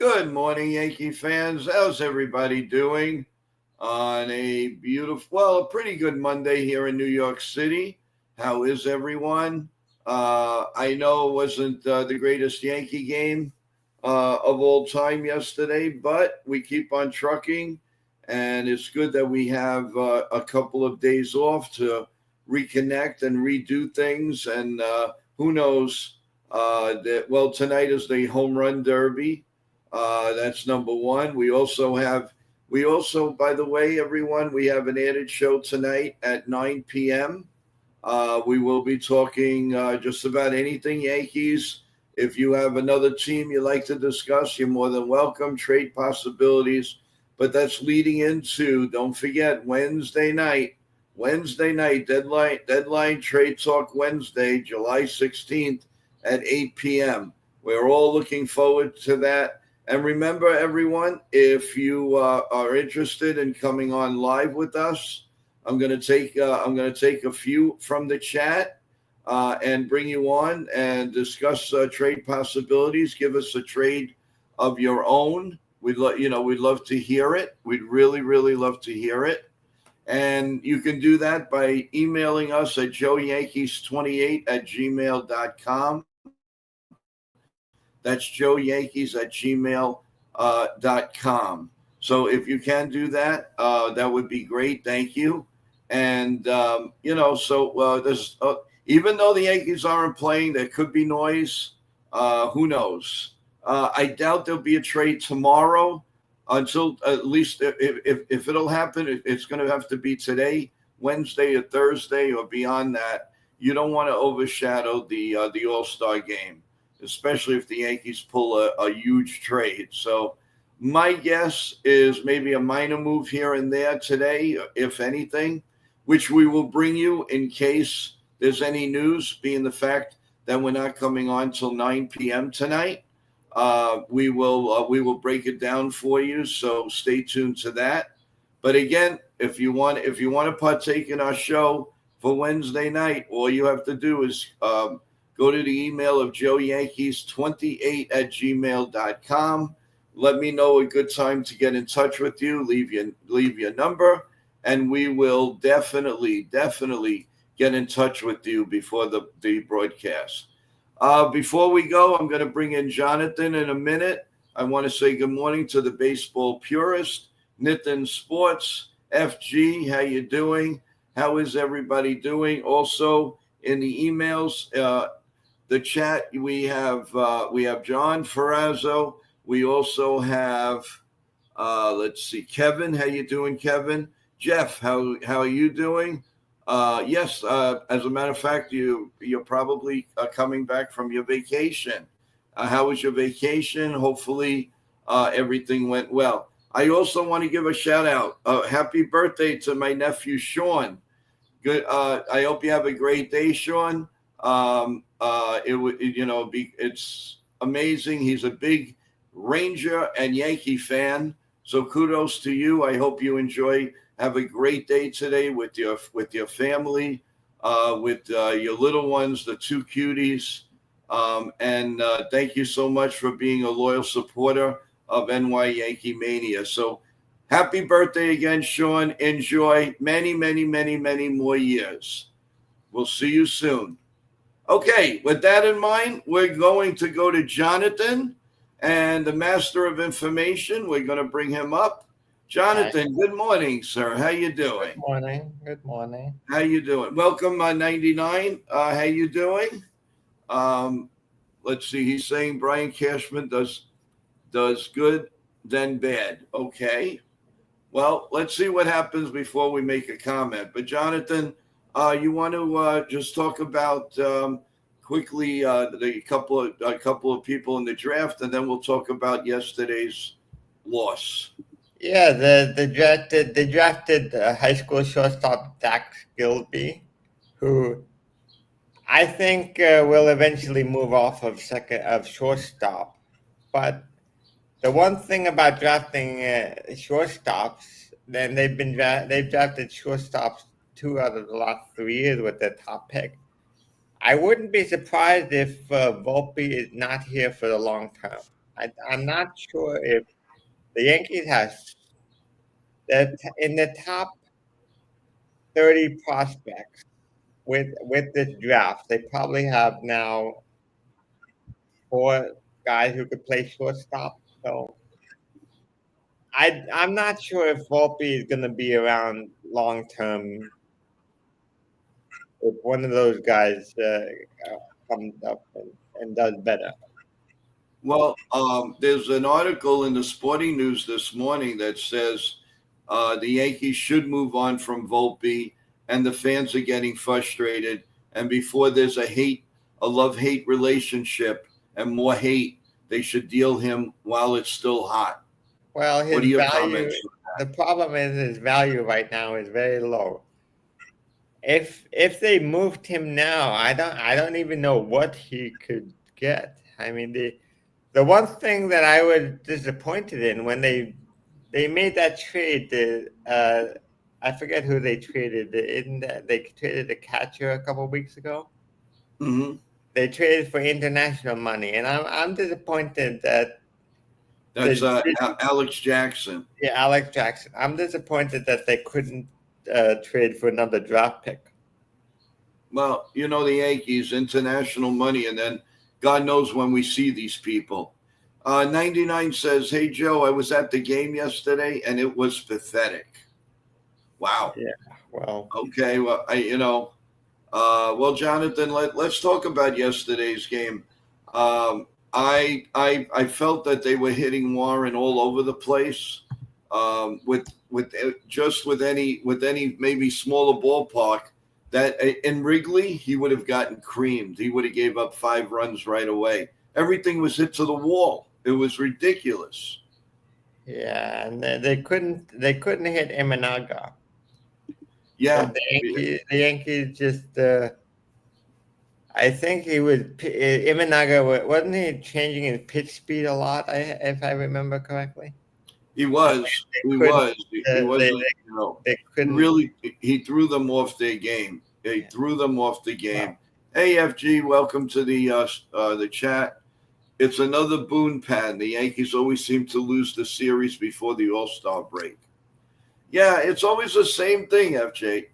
Good morning, Yankee fans. How's everybody doing on a pretty good Monday here in New York City? How is everyone? I know it wasn't the greatest Yankee game of all time yesterday, but we keep on trucking, and it's good that we have a couple of days off to reconnect and redo things. And who knows? Tonight is the home run derby. That's number one. By the way, everyone, we have an added show tonight at 9 p.m. We will be talking just about anything Yankees. If you have another team you'd like to discuss, you're more than welcome. Trade possibilities. But that's leading into, don't forget, Wednesday night, deadline Trade Talk Wednesday, July 16th at 8 p.m. We're all looking forward to that. And remember, everyone, if you are interested in coming on live with us, I'm going to take a few from the chat and bring you on and discuss trade possibilities. Give us a trade of your own. We'd love to hear it. We'd really, really love to hear it. And you can do that by emailing us at joeyankees28@gmail.com. That's joeyankees@gmail.com. So if you can do that, that would be great. Thank you. And, there's even though the Yankees aren't playing, there could be noise. Who knows? I doubt there'll be a trade tomorrow until at least if it'll happen, it's going to have to be today, Wednesday or Thursday or beyond that. You don't want to overshadow the All-Star game, especially if the Yankees pull a huge trade. So my guess is maybe a minor move here and there today, if anything, which we will bring you in case there's any news, being the fact that we're not coming on till 9 p.m. tonight. We will break it down for you, so stay tuned to that. But again, if you want to partake in our show for Wednesday night, all you have to do is go to the email of joeyankees28@gmail.com. Let me know a good time to get in touch with you. Leave your number, and we will definitely get in touch with you before the broadcast. Before we go, I'm going to bring in Jonathan in a minute. I want to say good morning to the baseball purist, Nitin Sports, FG. How you doing? How is everybody doing? Also in the emails, the chat, we have John Ferrazzo. We also have Kevin. How you doing, Kevin? Jeff, how are you doing? Yes, as a matter of fact, you're probably coming back from your vacation. How was your vacation? Hopefully, everything went well. I also want to give a shout out. Happy birthday to my nephew Sean. Good. I hope you have a great day, Sean. It's amazing. He's a big Ranger and Yankee fan. So kudos to you. I hope you have a great day today with your family, with your little ones, the two cuties. And thank you so much for being a loyal supporter of NY Yankee Mania. So happy birthday again, Sean. Enjoy many, many, many, many more years. We'll see you soon. Okay, with that in mind, we're going to go to Jonathan, and the master of information. We're going to bring him up. Jonathan, good morning, sir. How you doing? Good morning. How you doing? Welcome, 99. How you doing? Let's see. He's saying Brian Cashman does good, then bad. Okay. Well, let's see what happens before we make a comment. But Jonathan, you want to just talk about quickly a couple of people in the draft, and then we'll talk about yesterday's loss. Yeah, the drafted high school shortstop Dax Gilby, who I think will eventually move off of shortstop. But the one thing about drafting shortstops, then they've drafted shortstops 2 out of the last 3 years with their top pick. I wouldn't be surprised if Volpe is not here for the long term. I'm not sure if the Yankees have that in the top 30 prospects with this draft. They probably have now four guys who could play shortstop. So I'm not sure if Volpe is going to be around long term. If one of those guys comes up and does better. Well, there's an article in the Sporting News this morning that says the Yankees should move on from Volpe, and the fans are getting frustrated. And before there's a love-hate relationship, and more hate, they should deal him while it's still hot. Well, What his are your value. comments? The problem is his value right now is very low. If they moved him now, I don't even know what he could get. I mean, the one thing that I was disappointed in when they made that trade, I forget who they traded. They traded a catcher a couple of weeks ago. Mm-hmm. They traded for international money, and I'm disappointed that That's the Alex Jackson. yeah, Alex Jackson. I'm disappointed that they couldn't trade for another draft pick. Well, you know, the Yankees, international money, and then God knows when we see these people. 99 says, "Hey, Joe, I was at the game yesterday, and it was pathetic." Wow. Yeah, well, Okay. Well, well, Jonathan, let's talk about yesterday's game. I felt that they were hitting Warren all over the place. With any maybe smaller ballpark, that in Wrigley he would have gotten creamed. He would have gave up 5 runs right away. Everything was hit to the wall. It was ridiculous. yeah, and they couldn't hit Imanaga. Yeah. But the Yankees just I think he was Imanaga wasn't he changing his pitch speed a lot? If I remember correctly. He was. They He couldn't. was. He Uh, they, wasn't. they they He couldn't. really. He threw them off their game. He Yeah. threw them off the game. Well, Hey, FG, welcome to the chat. It's another boon pan. The Yankees always seem to lose the series before the All-Star break. Yeah, it's always the same thing, FJ.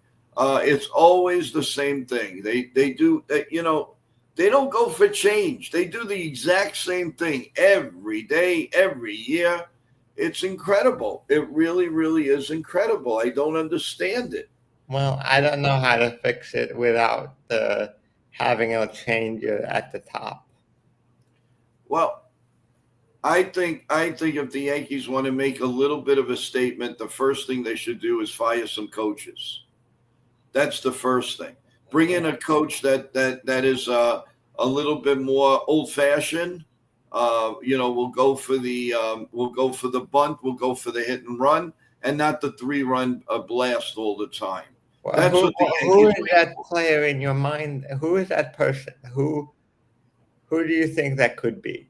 It's always the same thing. They do. They don't go for change. They do the exact same thing every day, every year. It's incredible. It really, really is incredible. I don't understand it. well, I don't know how to fix it without having a change at the top. Well, I think if the Yankees want to make a little bit of a statement, the first thing they should do is fire some coaches. That's the first thing. Bring in a coach that is a little bit more old fashioned. We'll go for the bunt, we'll go for the hit and run, and not the 3 run blast all the time. Well, That's who what the who Yankees. is that player in your mind? Who is that person? Who do you think that could be?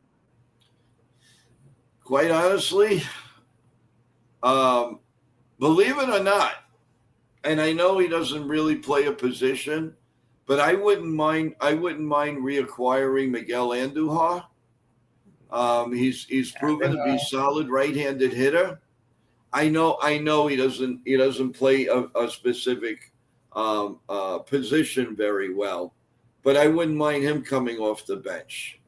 Quite honestly, um, believe it or not, and I know he doesn't really play a position, but I wouldn't mind. I wouldn't mind reacquiring Miguel Andujar. He's proven to be solid right-handed hitter. I know he doesn't play a specific position very well, but I wouldn't mind him coming off the bench.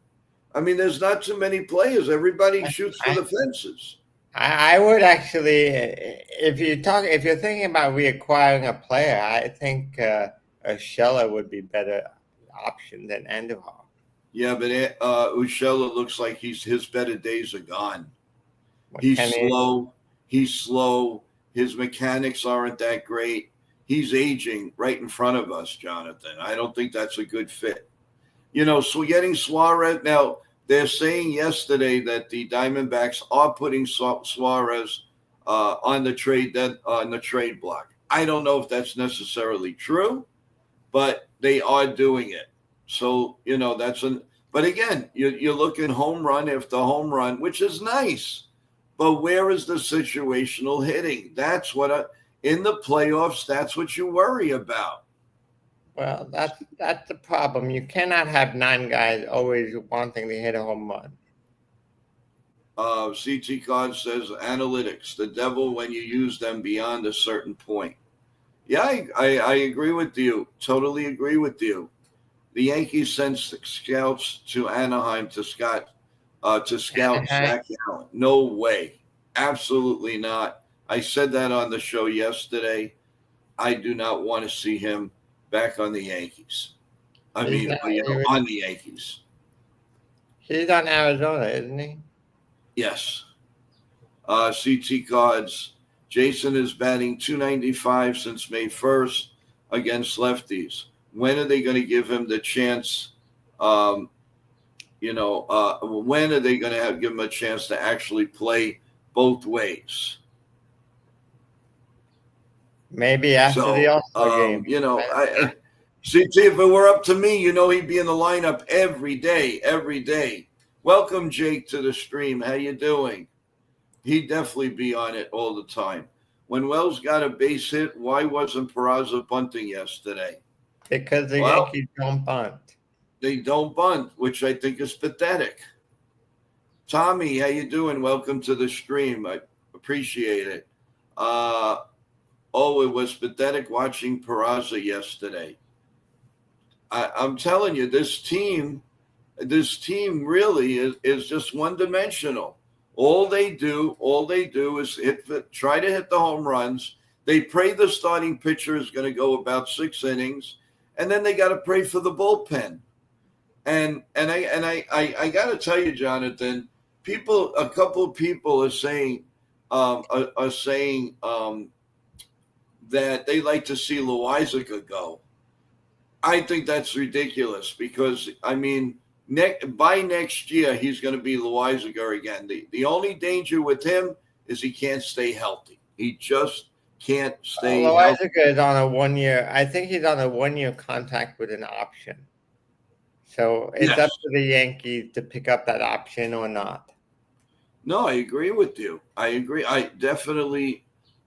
I mean, there's not too many players. Everybody shoots for I, the fences. I would actually, if you're thinking about reacquiring a player, I think a Scheller would be better option than Andujar. Yeah, but Uchella looks like his better days are gone. He's McKinney, slow. He's slow. His mechanics aren't that great. He's aging right in front of us, Jonathan. I don't think that's a good fit. So getting Suarez now, they're saying yesterday that the Diamondbacks are putting Suarez on the trade block. I don't know if that's necessarily true, but they are doing it. So But again, you're looking home run after home run, which is nice. But where is the situational hitting? That's what in the playoffs. That's what you worry about. well, that's the problem. You cannot have 9 guys always wanting to hit a home run. CT Card says analytics, the devil when you use them beyond a certain point. Yeah, I agree with you. Totally agree with you. The Yankees sent scouts to Anaheim to scout Zach Allen. No way. Absolutely not. I said that on the show yesterday. I do not want to see him back on the Yankees. I He's mean, not. on the Yankees. He's on Arizona, isn't he? Yes. CT Cards. Jason is batting 295 since May 1st against lefties. When are they going to give him the chance? When are they going to give him a chance to actually play both ways? Maybe after the All-Star game. CT, if it were up to me, he'd be in the lineup every day, every day. Welcome, Jake, to the stream. How you doing? He'd definitely be on it all the time. When Wells got a base hit, why wasn't Peraza bunting yesterday? Because the Yankees don't bunt. They don't bunt, which I think is pathetic. Tommy, how you doing? Welcome to the stream. I appreciate it. It was pathetic watching Peraza yesterday. I'm telling you, this team really is just one-dimensional. All they do is try to hit the home runs. They pray the starting pitcher is going to go about 6 innings, and then they got to pray for the bullpen. And I got to tell you, Jonathan, a couple of people are saying that they like to see Loizaga go. I think that's ridiculous because, by next year, he's going to be Loizaga again. The only danger with him is he can't stay healthy. He just can't stay healthy. Loizaga is on a 1-year. I think he's on a 1-year contract with an option. So it's up to the Yankees to pick up that option or not. No, I agree with you. I agree. I definitely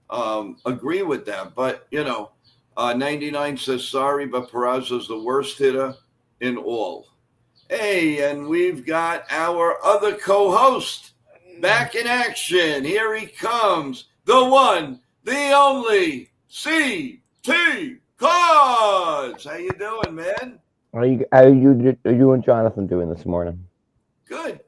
agree with that. But, 99 says, sorry, but Peraza's the worst hitter in all. Hey, and we've got our other co-host back in action. Here he comes, the one, the only, CT Cards. How you doing, man? How you and Jonathan doing this morning? Good.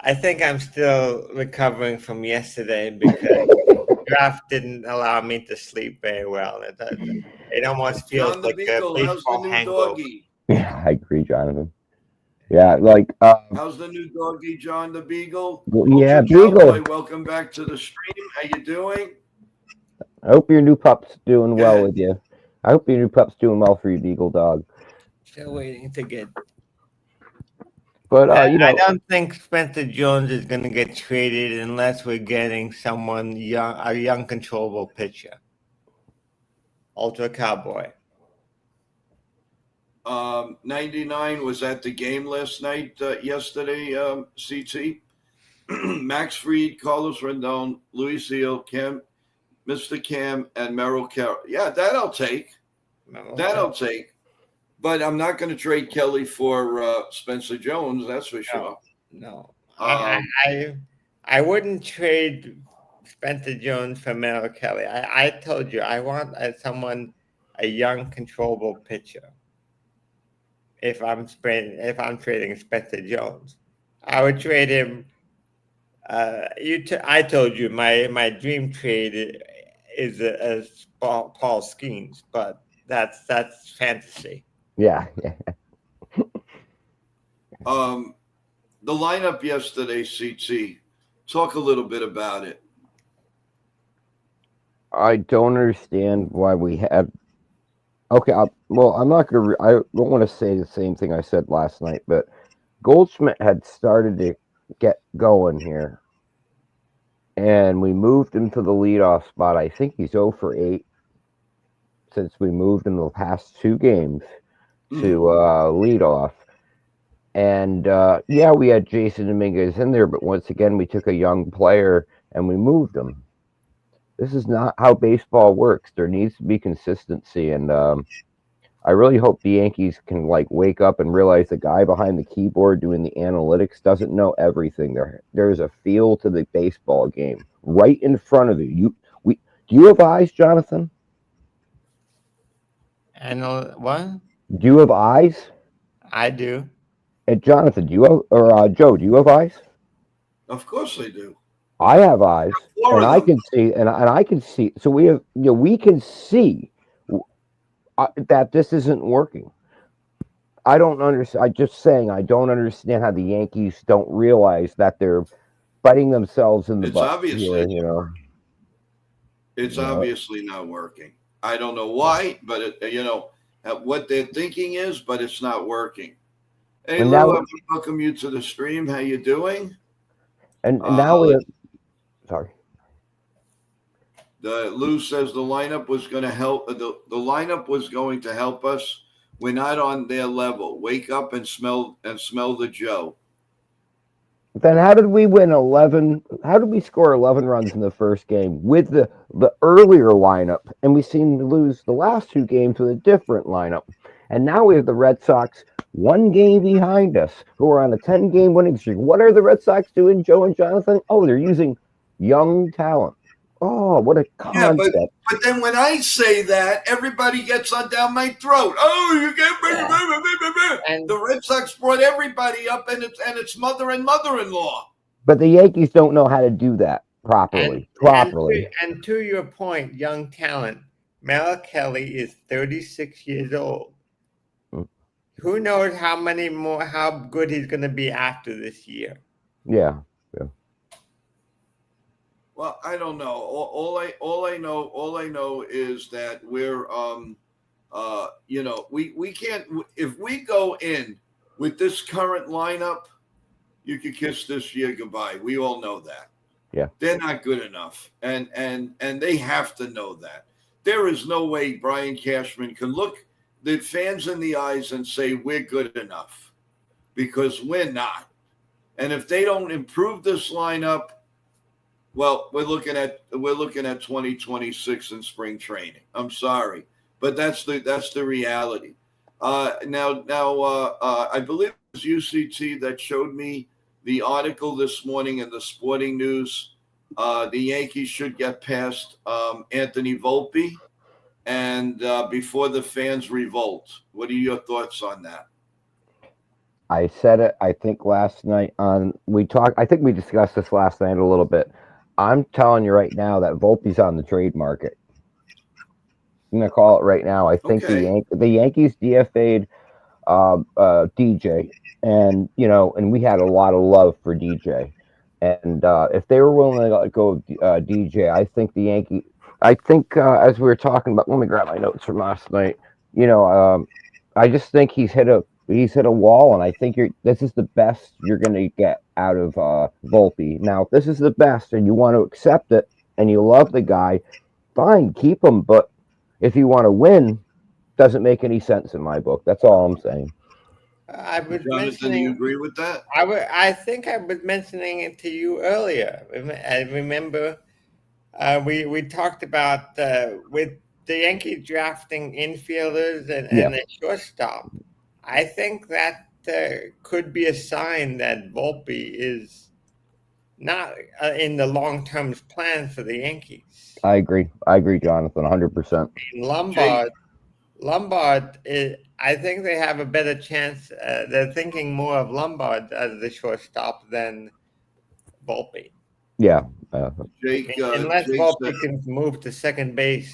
I think I'm still recovering from yesterday because the draft didn't allow me to sleep very well. It almost feels John the like Beagle, a how's the baseball new hangover. doggy? Yeah, I agree, Jonathan. Yeah, how's the new doggy, John the Beagle? Yeah, Beagle. Cowboy, welcome back to the stream. How you doing? I hope your new pup's doing well with you. I hope your new pup's doing well for you, Beagle dog. Still waiting to get. But I don't think Spencer Jones is going to get traded unless we're getting someone young, a young, controllable pitcher. Ultra Cowboy. 99 was at the game last night, yesterday, CT. Max Fried, Carlos Rendon, Luis Hill, Mr. Cam, and Merrill Carroll. Yeah, that I'll take. I'll take. But I'm not going to trade Kelly for Spencer Jones, that's for sure. No. I wouldn't trade Spencer Jones for Merrill Kelly. I told you, I want a young, controllable pitcher. If I'm trading Spencer Jones, I would trade him. I told you my dream trade is Paul Skeens, but that's fantasy. Yeah. The lineup yesterday, CT. Talk a little bit about it. I don't understand why we had. Okay, I'm not gonna. I don't want to say the same thing I said last night, but Goldschmidt had started to get going here, and we moved him to the leadoff spot. I think he's 0 for 8 since we moved him the past 2 games to leadoff. And we had Jason Dominguez in there, but once again, we took a young player and we moved him. This is not how baseball works. There needs to be consistency, and I really hope the Yankees can like wake up and realize the guy behind the keyboard doing the analytics doesn't know everything. There's a feel to the baseball game right in front of you. Do you have eyes, Jonathan? And what? Do you have eyes? I do. And Jonathan, do you have or Joe? Do you have eyes? Of course they do. I have eyes, Four and of I them. can see, and I can see. So we have, we can see that this isn't working. I don't understand. I just saying I don't understand how the Yankees don't realize that they're biting themselves in the It's butt obviously here. it's You know. obviously not working. I don't know why, but what they're thinking is, but it's not working. Hey And Lou, I now, want to welcome you to the stream. How you doing? and Uh, now we have. Sorry. the Lou says the lineup was going to help. The lineup was going to help us. We're not on their level. Wake up and smell the Joe. Then how did we win 11? How did we score 11 runs in the first game with the earlier lineup, and we seem to lose the last two games with a different lineup? And now we have the Red Sox one game behind us, who are on a 10-game winning streak. What are the Red Sox doing, Joe and Jonathan? Oh, they're using young talent. Oh, what a Yeah, but concept! then when I say that, everybody gets on down my throat. Oh, you get And the Red Sox brought everybody up, and it's mother and mother-in-law. But the Yankees don't know how to do that and properly. and Properly. to your point, young talent. Mel Kelly is 36 years old. Mm. Who knows how good he's going to be after this year? Yeah. Well, I don't know. All I know is that we're we can't, if we go in with this current lineup, you could kiss this year goodbye. We all know that. Yeah. They're not good enough. And they have to know that. There is no way Brian Cashman can look the fans in the eyes and say we're good enough, because we're not. And if they don't improve this lineup, well, we're looking at 2026 in spring training. I'm sorry, but that's the reality. I believe it was UCT that showed me the article this morning in the Sporting News. The Yankees should get past Anthony Volpe, and before the fans revolt. What are your thoughts on that? I said it, I think last night I think we discussed this last night a little bit. I'm telling you right now that Volpe's on the trade market. I'm gonna call it right now. I think Okay. the Yankees DFA'd DJ, and and we had a lot of love for DJ. And if they were willing to let go of DJ, I think the Yankee. I think as we were talking about, let me grab my notes from last night. I just think he's hit a wall, and I think this is the best you're going to get out of Volpe. Now, if this is the best, and you want to accept it, and you love the guy, fine, keep him. But if you want to win, doesn't make any sense in my book. That's all I'm saying. I was Jonathan, do you mentioning. agree with that? I think I was mentioning it to you earlier. I remember we talked about with the Yankees drafting infielders and a shortstop. I think that could be a sign that Volpe is not in the long-term plan for the Yankees. I agree, Jonathan, 100%. Lombard, I think they have a better chance. They're thinking more of Lombard as the shortstop than Volpe. Yeah. Unless Volpe can move to second base.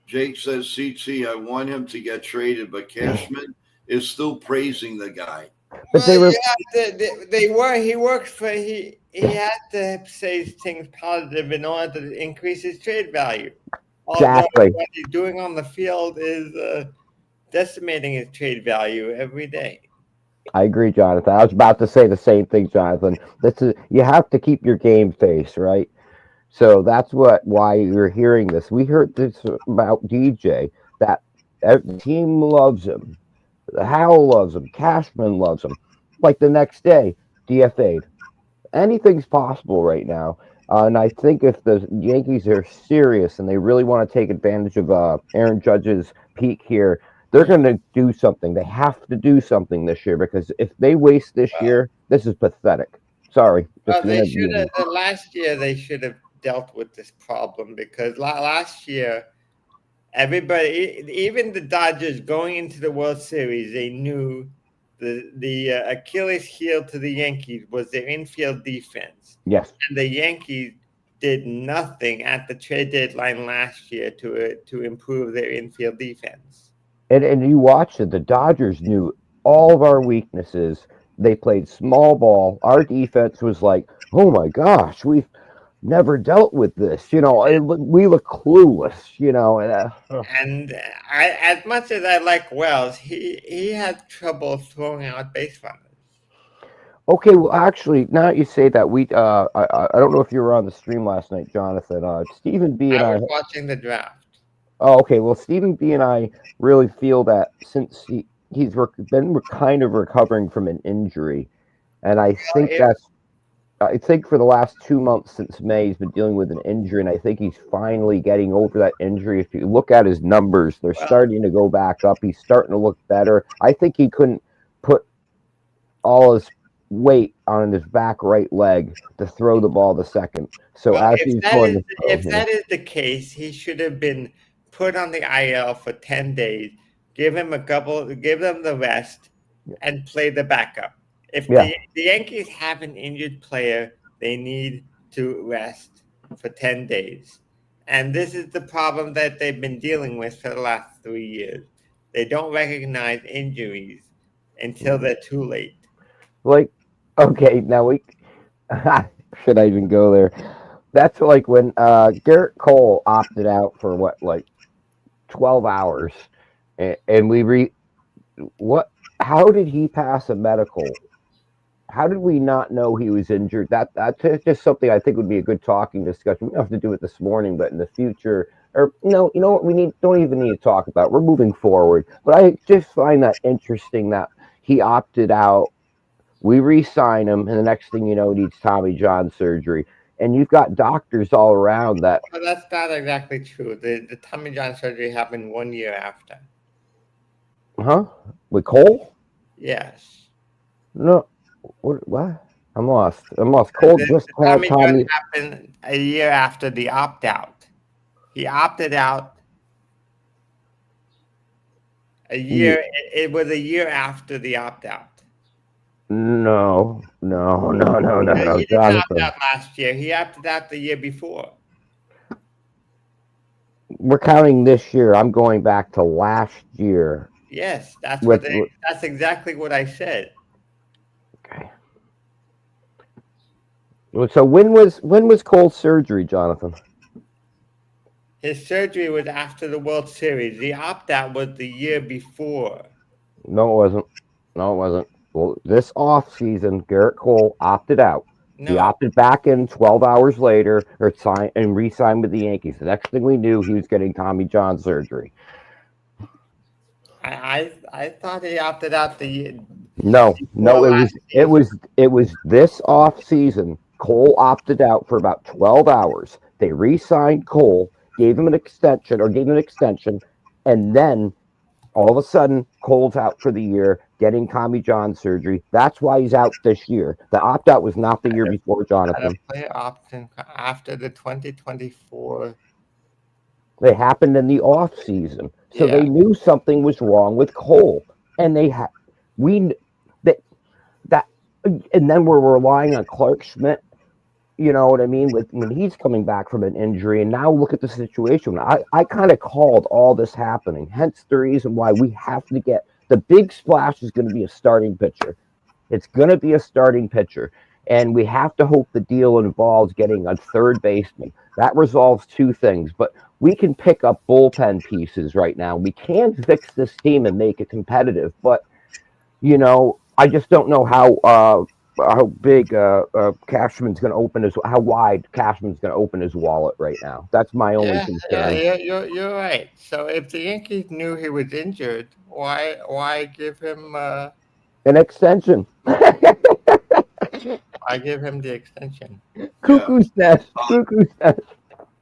Jake says, CT, I want him to get traded, but Cashman is still praising the guy. But He worked for, he had to say things positive in order to increase his trade value. Exactly. Although what he's doing on the field is decimating his trade value every day. I agree, Jonathan. I was about to say the same thing, Jonathan. You have to keep your game face, right? So that's why you're hearing this. We heard this about DJ, that the team loves him. Howell loves him. Cashman loves him. Like the next day, DFA'd. Anything's possible right now. And I think if the Yankees are serious and they really want to take advantage of Aaron Judge's peak here, They're going to do something. They have to do something this year because if they waste this year, this is pathetic. Sorry, just Well, an they should interview. have. The last year they should have dealt with this problem because last year everybody, even the Dodgers, going into the World Series, they knew the Achilles heel to the Yankees was their infield defense, Yes, and the Yankees did nothing at the trade deadline last year to improve their infield defense. and you watched it. The Dodgers knew all of our weaknesses. They played small ball. Our defense was like, oh my gosh, we've never dealt with this. We look clueless. And as much as I like Wells, he had trouble throwing out base runners. Okay, well, actually, now that you say that, I don't know if you were on the stream last night, Jonathan. Stephen B and I I. was watching the draft. Oh, okay. Well, Stephen B and I really feel that since he's been kind of recovering from an injury, and If I think for the last 2 months since May, he's been dealing with an injury, and I think he's finally getting over that injury. If you look at his numbers, they're well, starting to go back up. He's starting to look better. I think he couldn't put all his weight on his back right leg to throw the ball to second. So well, as he's going to throw if here, that is the case, he should have been put on the IL for 10 days. Give him give them the rest, and play the backup. If yeah, the Yankees have an injured player, they need to rest for 10 days. And this is the problem that they've been dealing with for the last 3 years. They don't recognize injuries until they're too late. like okay, now we should I even go there? That's like when Garrett Cole opted out for what, like 12 hours, and what? How did he pass a medical? How did we not know he was injured? That's just something I think would be a good talking discussion. We don't have to do it this morning, but in the future, or no, you know what? We don't even need to talk about. We're moving forward, but I just find that interesting that he opted out. We re-sign him, and the next thing you know, he needs Tommy John surgery. And you've got doctors all around that, Well, that's not exactly true. The Tommy John surgery happened 1 year after. huh? With Cole? Yes. No, what? I'm lost. I'm lost. Cole just The had Tommy John Tommy. happened a year after the opt out. He opted out a Yeah, year. It was a year after the opt out. no, He didn't opt Jonathan. out last year. He opted out the year before. We're counting this year. I'm going back to last year. Yes, With that's exactly what I said. okay. So when was Cole's surgery, Jonathan? His surgery was after the World Series. The opt out was the year before. No, it wasn't. No, it wasn't. Well, this off season, Garrett Cole opted out. He No, opted back in 12 hours later, or signed and re-signed with the Yankees. The next thing we knew, he was getting Tommy John surgery. I thought he opted out the year No, before no, it last was it season. was it was this off season. Cole opted out for about 12 hours. They re-signed Cole, gave him an extension, and then all of a sudden Cole's out for the year, getting Tommy John surgery. That's why he's out this year. The opt out was not the year before, Had a Jonathan. player option after the 2024. They happened in the off season, so Yeah, they knew something was wrong with Cole, and they had we that that, and then we're relying on Clark Schmidt. You know what I mean? With when he's coming back from an injury, and now look at the situation. I kind of called all this happening. Hence the reason why we have to get the big splash is going to be a starting pitcher. It's going to be a starting pitcher. And we have to hope the deal involves getting a third baseman. That resolves two things. But we can pick up bullpen pieces right now. We can fix this team and make it competitive. But, I just don't know how big Cashman's going to open how wide Cashman's going to open his wallet right now. That's my only concern. you're right. So if the Yankees knew he was injured, why give him An extension. why give him the extension? Yeah. Cuckoo's nest. Cuckoo's nest.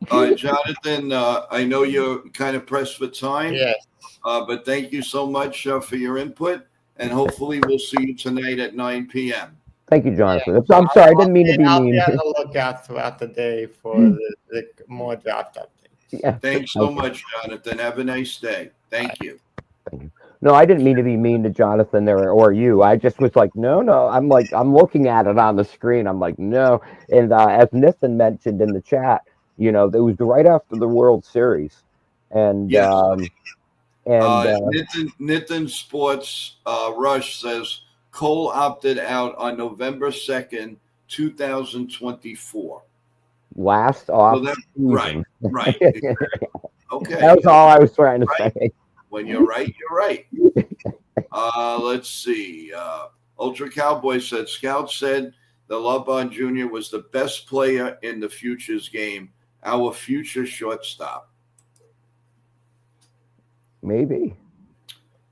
Jonathan, I know you're kind of pressed for time, Yes. but thank you so much for your input, and hopefully we'll see you tonight at 9 p.m. Thank you, Yeah. Jonathan. I'm sorry, I didn't mean to be I'll be mean. on the lookout throughout the day for the more draft updates. Yeah, Thanks so thank you. much, Jonathan. Have a nice day. Thank you. Thank you. No, I didn't mean to be mean to Jonathan there or you. I just was like, no, no. I'm looking at it on the screen. I'm like, no. And as Nathan mentioned in the chat, it was right after the World Series, and Yes. um, and Nitin Sports Rush says Cole opted out on November 2nd, 2024. last So off that right, season. right. That Okay. was all I was trying to Right. say. When you're right, you're right. Let's see. Ultra Cowboy said Scout said that LeBron Jr. was the best player in the futures game, our future shortstop. Maybe.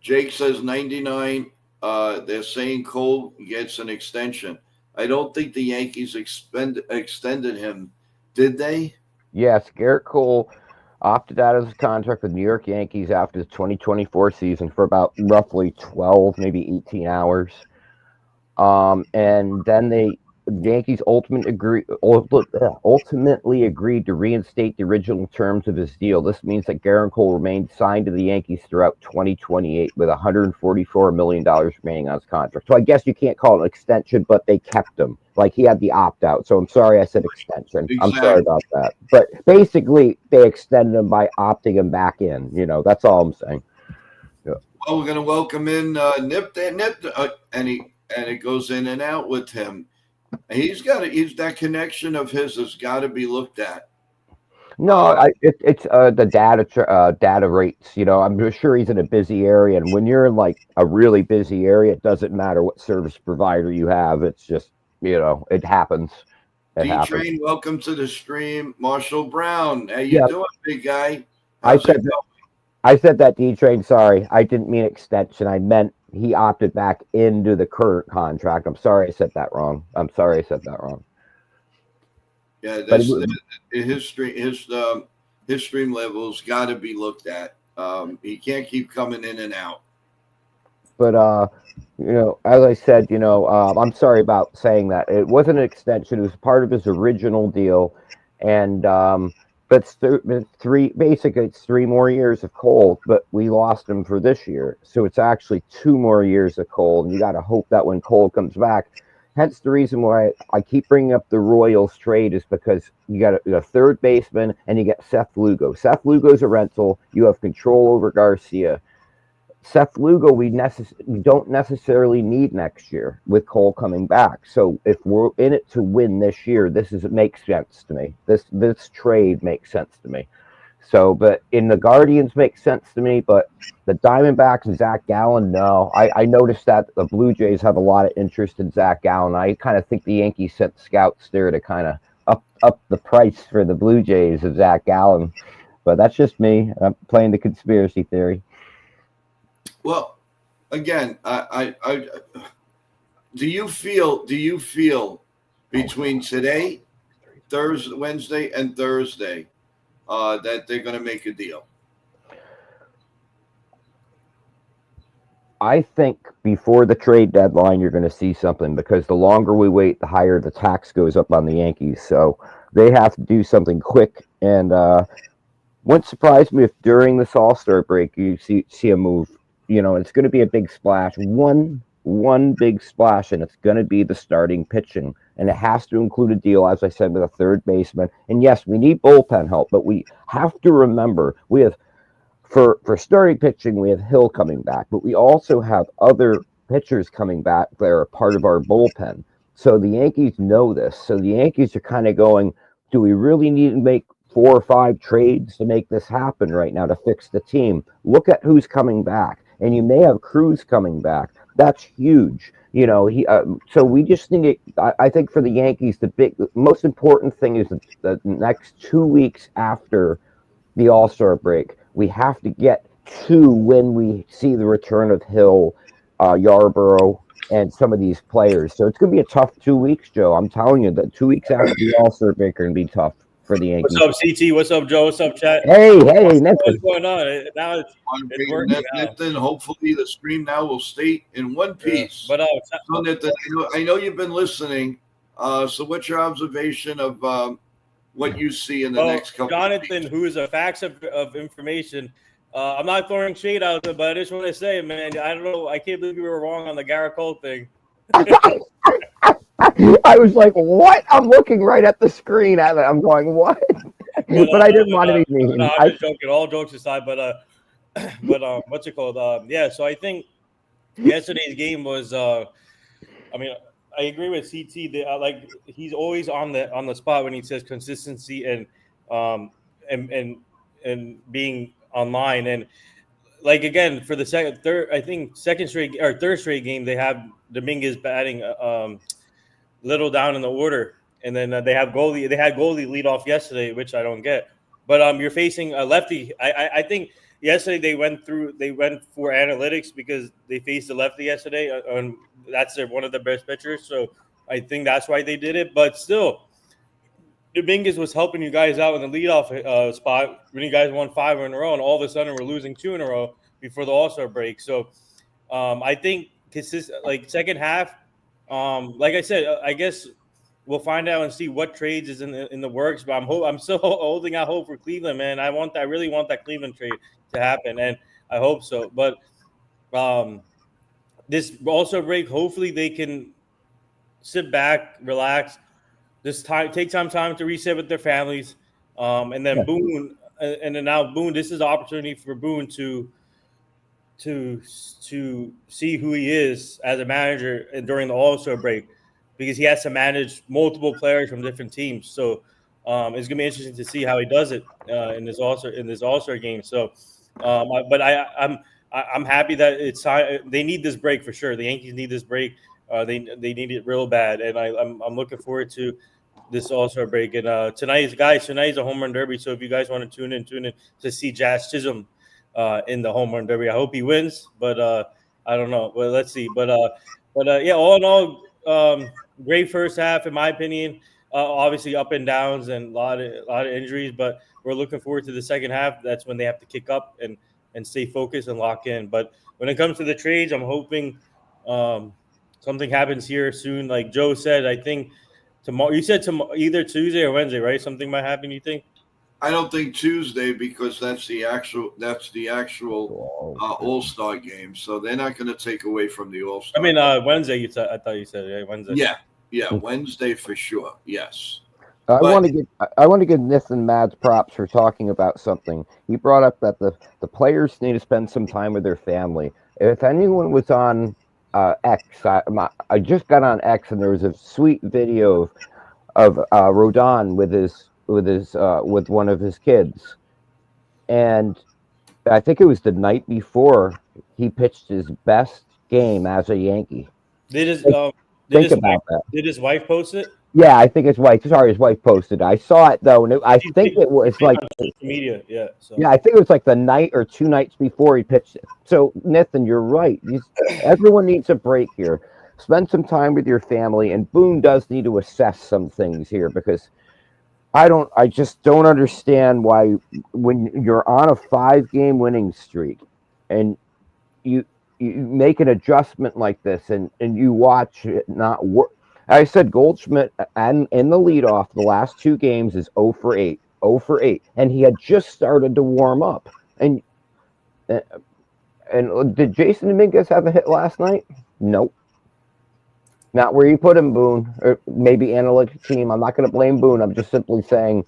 Jake says 99. They're saying Cole gets an extension. I don't think the Yankees extended him, did they? Yes, Garrett Cole opted out of his contract with New York Yankees after the 2024 season for about roughly 12, maybe 18 hours. And then the Yankees ultimately agreed to reinstate the original terms of his deal. This means that Garrett Cole remained signed to the Yankees throughout 2028 with $144 million remaining on his contract. So I guess you can't call it an extension, but they kept him. Like he had the opt out. So I'm sorry I said extension. I'm sorry Exactly. about that. But basically, they extended him by opting him back in. That's all I'm saying. Yeah. Well, we're going to welcome in Nip, and it goes in and out with him. He's that connection of his has got to be looked at. No, it's the data rates. I'm sure he's in a busy area, and when you're in like a really busy area, it doesn't matter what service provider you have. It's just it happens. It D happens. Train, welcome to the stream. Marshall Brown, how you Yeah, doing, big guy? I How's it said that. going? I said that D Train. Sorry, I didn't mean extension. I meant he opted back into the current contract. I'm sorry I said that wrong. I'm sorry I said that wrong. Yeah, But his stream levels got to be looked at. He can't keep coming in and out. But as I said, I'm sorry about saying that. It wasn't an extension. It was part of his original deal, and but basically it's 3 more years of Cole. But we lost him for this year, so it's actually 2 more years of Cole. And you got to hope that when Cole comes back. Hence the reason why I keep bringing up the Royals trade is because you got a third baseman and you get Seth Lugo. Seth Lugo's a rental. You have control over Garcia. Seth Lugo, we don't necessarily need next year with Cole coming back. So if we're in it to win this year, it makes sense to me. This trade makes sense to me. So, but in the Guardians makes sense to me, but the Diamondbacks and Zach Gallen, no. I noticed that the Blue Jays have a lot of interest in Zach Gallen. I kind of think the Yankees sent scouts there to kind of up the price for the Blue Jays of Zach Gallen. But that's just me. I'm playing the conspiracy theory. Well, again, do you feel between today, Wednesday, and Thursday that they're going to make a deal? I think before the trade deadline, you're going to see something because the longer we wait, the higher the tax goes up on the Yankees. So they have to do something quick. And wouldn't surprise me if during this All-Star break you see a move. It's going to be a big splash. One big splash, and it's going to be the starting pitching. And it has to include a deal, as I said, with a third baseman. And yes, we need bullpen help, but we have to remember we have for starting pitching, we have Hill coming back, but we also have other pitchers coming back that are part of our bullpen. So the Yankees know this. So the Yankees are kind of going, do we really need to make 4 or 5 trades to make this happen right now to fix the team? Look at who's coming back. And you may have Cruz coming back. That's huge. So we just think I think for the Yankees, the most important thing is the next 2 weeks after the All-Star break. We have to get to when we see the return of Hill, Yarborough, and some of these players. So it's going to be a tough 2 weeks, Joe. I'm telling you that 2 weeks after the All-Star break are going to be tough. for the Yankees. What's up, CT? What's up, Joe? What's up, chat? Hey, What's Nathan. going on? Now it's working now. Nathan, hopefully the stream now will stay in one piece. But so Nathan, I know you've been listening. So what's your observation of what you see in the next couple Jonathan, of weeks? who is a fax of information, I'm not throwing shade out there, but I just want to say, man, I don't know. I can't believe you were wrong on the Garrett Cole thing. I was like, what? I'm looking right at the screen at it. I'm going, what? But I didn't want to be mean. No, I'm just joking. All jokes aside, but what's it called? Yeah, so I think yesterday's game was. I mean, I agree with CT. That like he's always on the spot when he says consistency and being online. And like again for the second straight or third straight game, they have Dominguez batting little down in the order, and then they had goalie lead off yesterday, which I don't get. But you're facing a lefty. I think yesterday they went for analytics because they faced a lefty yesterday, and that's one of the best pitchers. So I think that's why they did it. But still, Dominguez was helping you guys out in the leadoff spot when you guys won 5 in a row, and all of a sudden we're losing 2 in a row before the All-Star break. So I think second half. Like I said, I guess we'll find out and see what trades is in the works. But I'm still holding out hope for Cleveland, man. I really want that Cleveland trade to happen, and I hope so. But this also break, hopefully they can sit back, relax, just take some time to reset with their families, and then Boone, and then now Boone. This is the opportunity for Boone to see who he is as a manager during the All-Star break, because he has to manage multiple players from different teams. So it's gonna be interesting to see how he does it in this All-Star game. So, I'm happy that it's they need this break for sure. The Yankees need this break. They need it real bad, and I'm looking forward to this All-Star break. And tonight's a home run derby. So if you guys want to tune in to see Jazz Chisholm in the home run derby. I hope he wins, but I don't know. Well, let's see. But yeah, all in all, great first half in my opinion. Obviously up and downs and a lot of injuries, but we're looking forward to the second half. That's when they have to kick up and stay focused and lock in. But when it comes to the trades, I'm hoping something happens here soon. Like Joe said, I think tomorrow. You said tomorrow, either Tuesday or Wednesday, right? Something might happen. You think? I don't think Tuesday, because that's the actual All-Star game. So they're not going to take away from the All-Star. I mean, Wednesday. I thought you said Wednesday. Yeah, Wednesday for sure. Yes. I want to give Nathan Mads props for talking about something. He brought up that the players need to spend some time with their family. If anyone was on X, I just got on X, and there was a sweet video of Rodon with one of his kids, and I think it was the night before he pitched his best game as a Yankee. Did his wife post it? Yeah, I think his wife. Sorry, his wife posted it. I saw it though, and I think it was like social media. Yeah. So. Yeah, I think it was like the night or 2 nights before he pitched it. So Nathan, you're right. Everyone needs a break here. Spend some time with your family, and Boone does need to assess some things here, because I just don't understand why, when you're on a 5-game winning streak and you make an adjustment like this and you watch it not work. I said Goldschmidt and in the leadoff the last 2 games is 0 for 8, and he had just started to warm up. And did Jason Dominguez have a hit last night? Nope. Not where you put him, Boone, or maybe analytics team. I'm not going to blame Boone. I'm just simply saying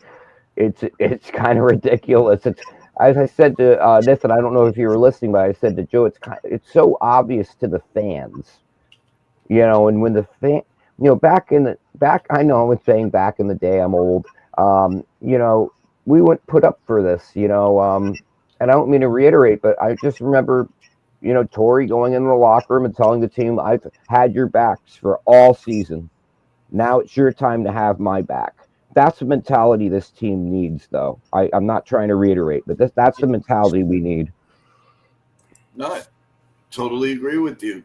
it's kind of ridiculous. It's, as I said to Nathan, I don't know if you were listening, but I said to Joe, it's so obvious to the fans, and when the fan, back I know I'm saying back in the day, I'm old, we wouldn't put up for this, and I don't mean to reiterate, but I just remember, Torrey going in the locker room and telling the team, I've had your backs for all season. Now it's your time to have my back. That's the mentality this team needs, though. I'm not trying to reiterate, but that's the mentality we need. No, totally agree with you.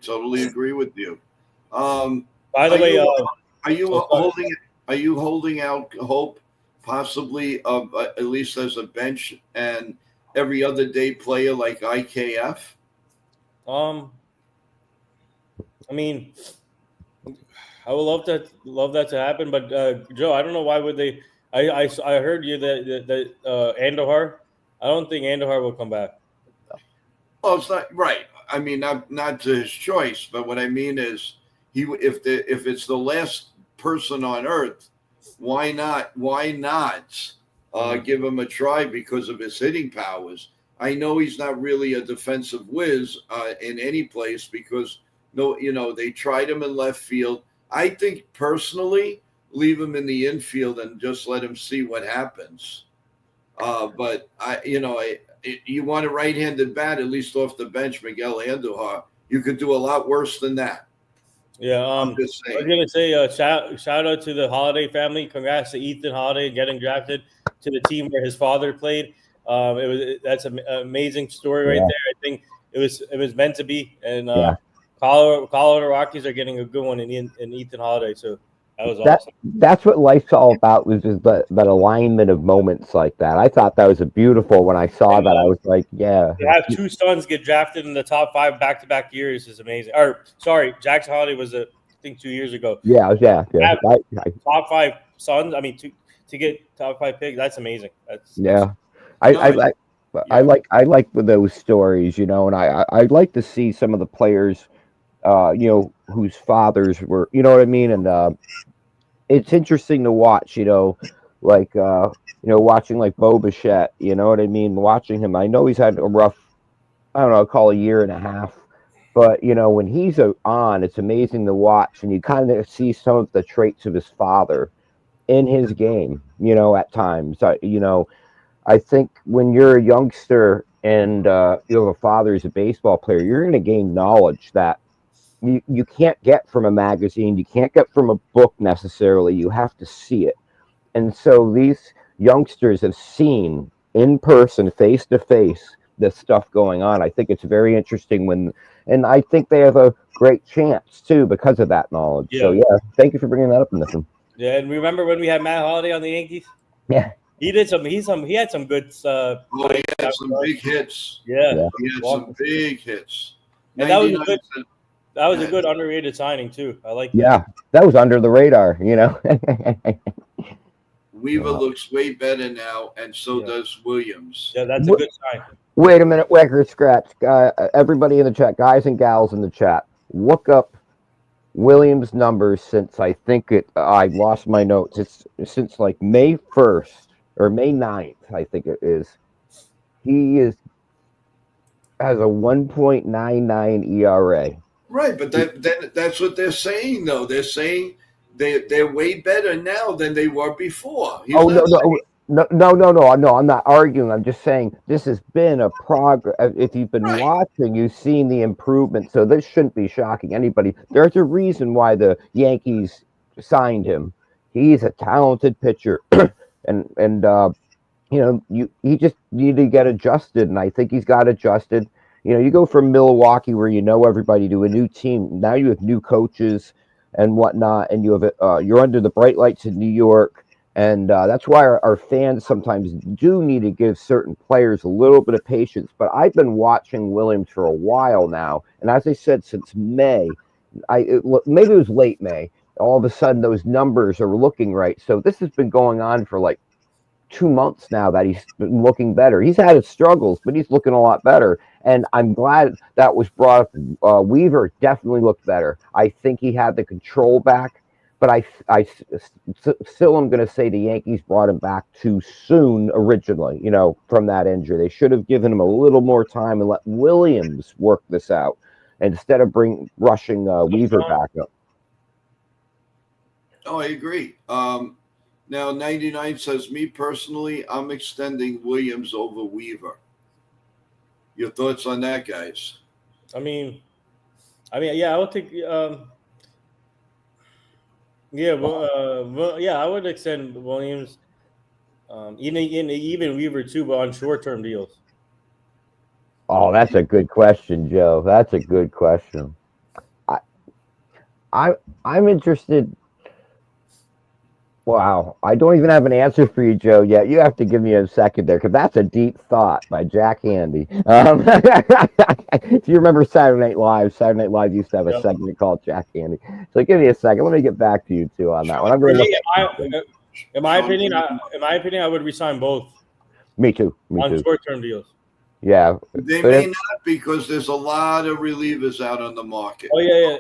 By the way, are you holding out hope possibly of at least as a bench and every other day player like IKF? Um, I mean, I would love that to happen, but Joe, I don't know why would they. I heard you that Andahar. I don't think Andahar will come back. Well, it's not right. I mean, not to his choice, but what I mean is, if it's the last person on earth, why not? Why not give him a try because of his hitting powers? I know he's not really a defensive whiz in any place because no, they tried him in left field. I think personally, leave him in the infield and just let him see what happens. But you want a right-handed bat at least off the bench, Miguel Andujar. You could do a lot worse than that. Yeah, I'm just I was saying. gonna say shout out to the Holiday family. Congrats to Ethan Holiday getting drafted to the team where his father played. That's an amazing story right Yeah. there. I think it was meant to be, and Yeah. Colorado Rockies are getting a good one in Ethan Holiday. So that was That awesome. that's what life's all about, was just that alignment of moments like that. I thought that was a beautiful. When I saw And that, I was like, yeah, to have two sons get drafted in the top 5 back-to-back years is amazing. Or sorry, Jackson Holiday was I think 2 years ago. yeah. Have I, top 5 sons. I mean, to get top 5 picks, that's amazing. yeah. I, No, I like yeah. I like those stories, and I'd like to see some of the players, whose fathers were, you know what I mean, and it's interesting to watch, like watching like Bo Bichette, you know what I mean, watching him. I know he's had a rough, I don't know, I'll call a year and a half, but when he's on, it's amazing to watch, and you kind of see some of the traits of his father in his game, at times. I think when you're a youngster and you have a father who's a baseball player, you're going to gain knowledge that you can't get from a magazine, you can't get from a book necessarily. You have to see it. And so these youngsters have seen in person, face to face, this stuff going on. I think it's very interesting and I think they have a great chance too because of that knowledge. So Yeah. yeah, thank you for bringing that up, Nathan. Yeah, and remember when we had Matt Holiday on the Yankees? Yeah, He did some. He had some good. Oh, he had some big hits. Yeah, yeah. He had some big hits. and that was a 99 good. cent- That was a good underrated signing too. I like that. Yeah, that was under the radar. Weaver looks way better now, and so Yeah. does Williams. Yeah, that's a good sign. Wait a minute, Record Scratch. Everybody in the chat, guys and gals in the chat, look up Williams' numbers since I lost my notes. It's since like May 1st or May 9th, I think it is. He has a 1.99 ERA. Right, but that's what they're saying, though. They're saying they're way better now than they were before. He's Oh not saying- no! I'm not arguing. I'm just saying this has been a progress. If you've been Right. watching, you've seen the improvement. So this shouldn't be shocking anybody. There's a reason why the Yankees signed him. He's a talented pitcher, and he just needed to get adjusted, and I think he's got adjusted. You go from Milwaukee, where everybody, to a new team. Now you have new coaches and whatnot, and you're under the bright lights in New York. And that's why our fans sometimes do need to give certain players a little bit of patience. But I've been watching Williams for a while now. And as I said, since May, maybe it was late May, all of a sudden those numbers are looking right. So this has been going on for like 2 months now that he's been looking better. He's had his struggles, but he's looking a lot better. And I'm glad that was brought up. Weaver definitely looked better. I think he had the control back. But I still am going to say the Yankees brought him back too soon originally, from that injury. They should have given him a little more time and let Williams work this out instead of rushing Weaver back up. Oh, I agree. Now, 99 says, me personally, I'm extending Williams over Weaver. Your thoughts on that, guys? I mean, yeah, I would think. Yeah, yeah, I would extend Williams, even Weaver too, but on short-term deals. Oh, that's a good question, Joe. That's a good question. I'm interested. Wow, I don't even have an answer for you, Joe, yet. You have to give me a second there, because that's a deep thought by Jack Handy. If you remember Saturday Night Live used to have a Yeah. segment called Jack Handy. So give me a second. Let me get back to you two on that one. I'm Sean, going to look Me, at in my Sean, opinion, I would resign both Me too. Me on too. short-term deals. Yeah. they But may not, because there's a lot of relievers out on the market. Oh yeah,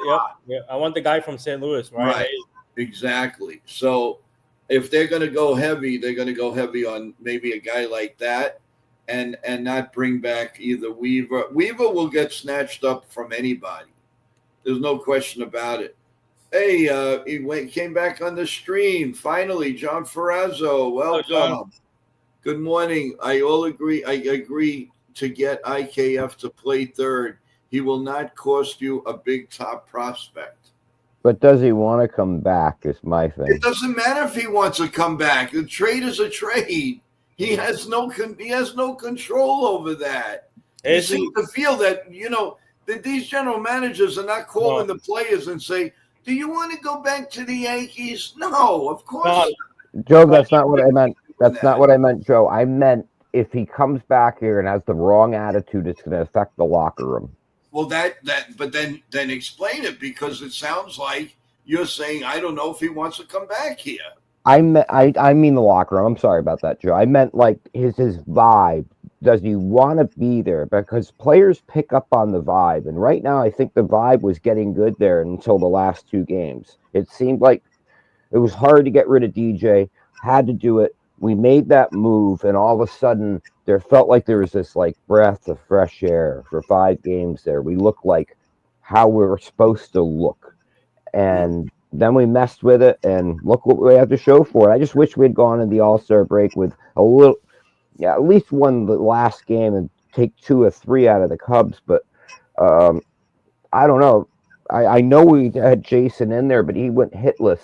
yeah. I want the guy from St. Louis, Ryan Right. Hayes. Exactly. So if they're going to go heavy, they're going to go heavy on maybe a guy like that, and not bring back either Weaver. Weaver will get snatched up from anybody. There's no question about it. Hey, came back on the stream finally. John Ferrazzo, Oh, Sean. welcome. Good morning. I agree to get IKF to play third. He will not cost you a big top prospect. does he want to come back? Is my thing. It doesn't matter if he wants to come back. The trade is a trade. He has no control over that. You Hayes, seem to feel that that these general managers are not calling No. the players and say, "Do you want to go back to the Yankees?" No, of course Sean, not. Joe, that's not what I meant. Doing That's not what I meant, Joe. I meant if he comes back here and has the wrong attitude, it's going to affect the locker room. Well, but then explain it, because it sounds like you're saying, I don't know if he wants to come back here. I mean the locker room. I'm sorry about that, Joe. I meant like his vibe. Does he want to be there? Because players pick up on the vibe, and right now I think the vibe was getting good there until the last two games. It seemed like it was hard to get rid of DJ. Had to do it. We made that move, and all of a sudden there felt like there was this like breath of fresh air for 5 games there. We looked like how we were supposed to look, and then we messed with it, and look what we have to show for it. I just wish we'd gone in the All-Star break with a little, at least won the last game and take 2 or 3 out of the Cubs. But I don't know. I know we had Jason in there, but he went hitless,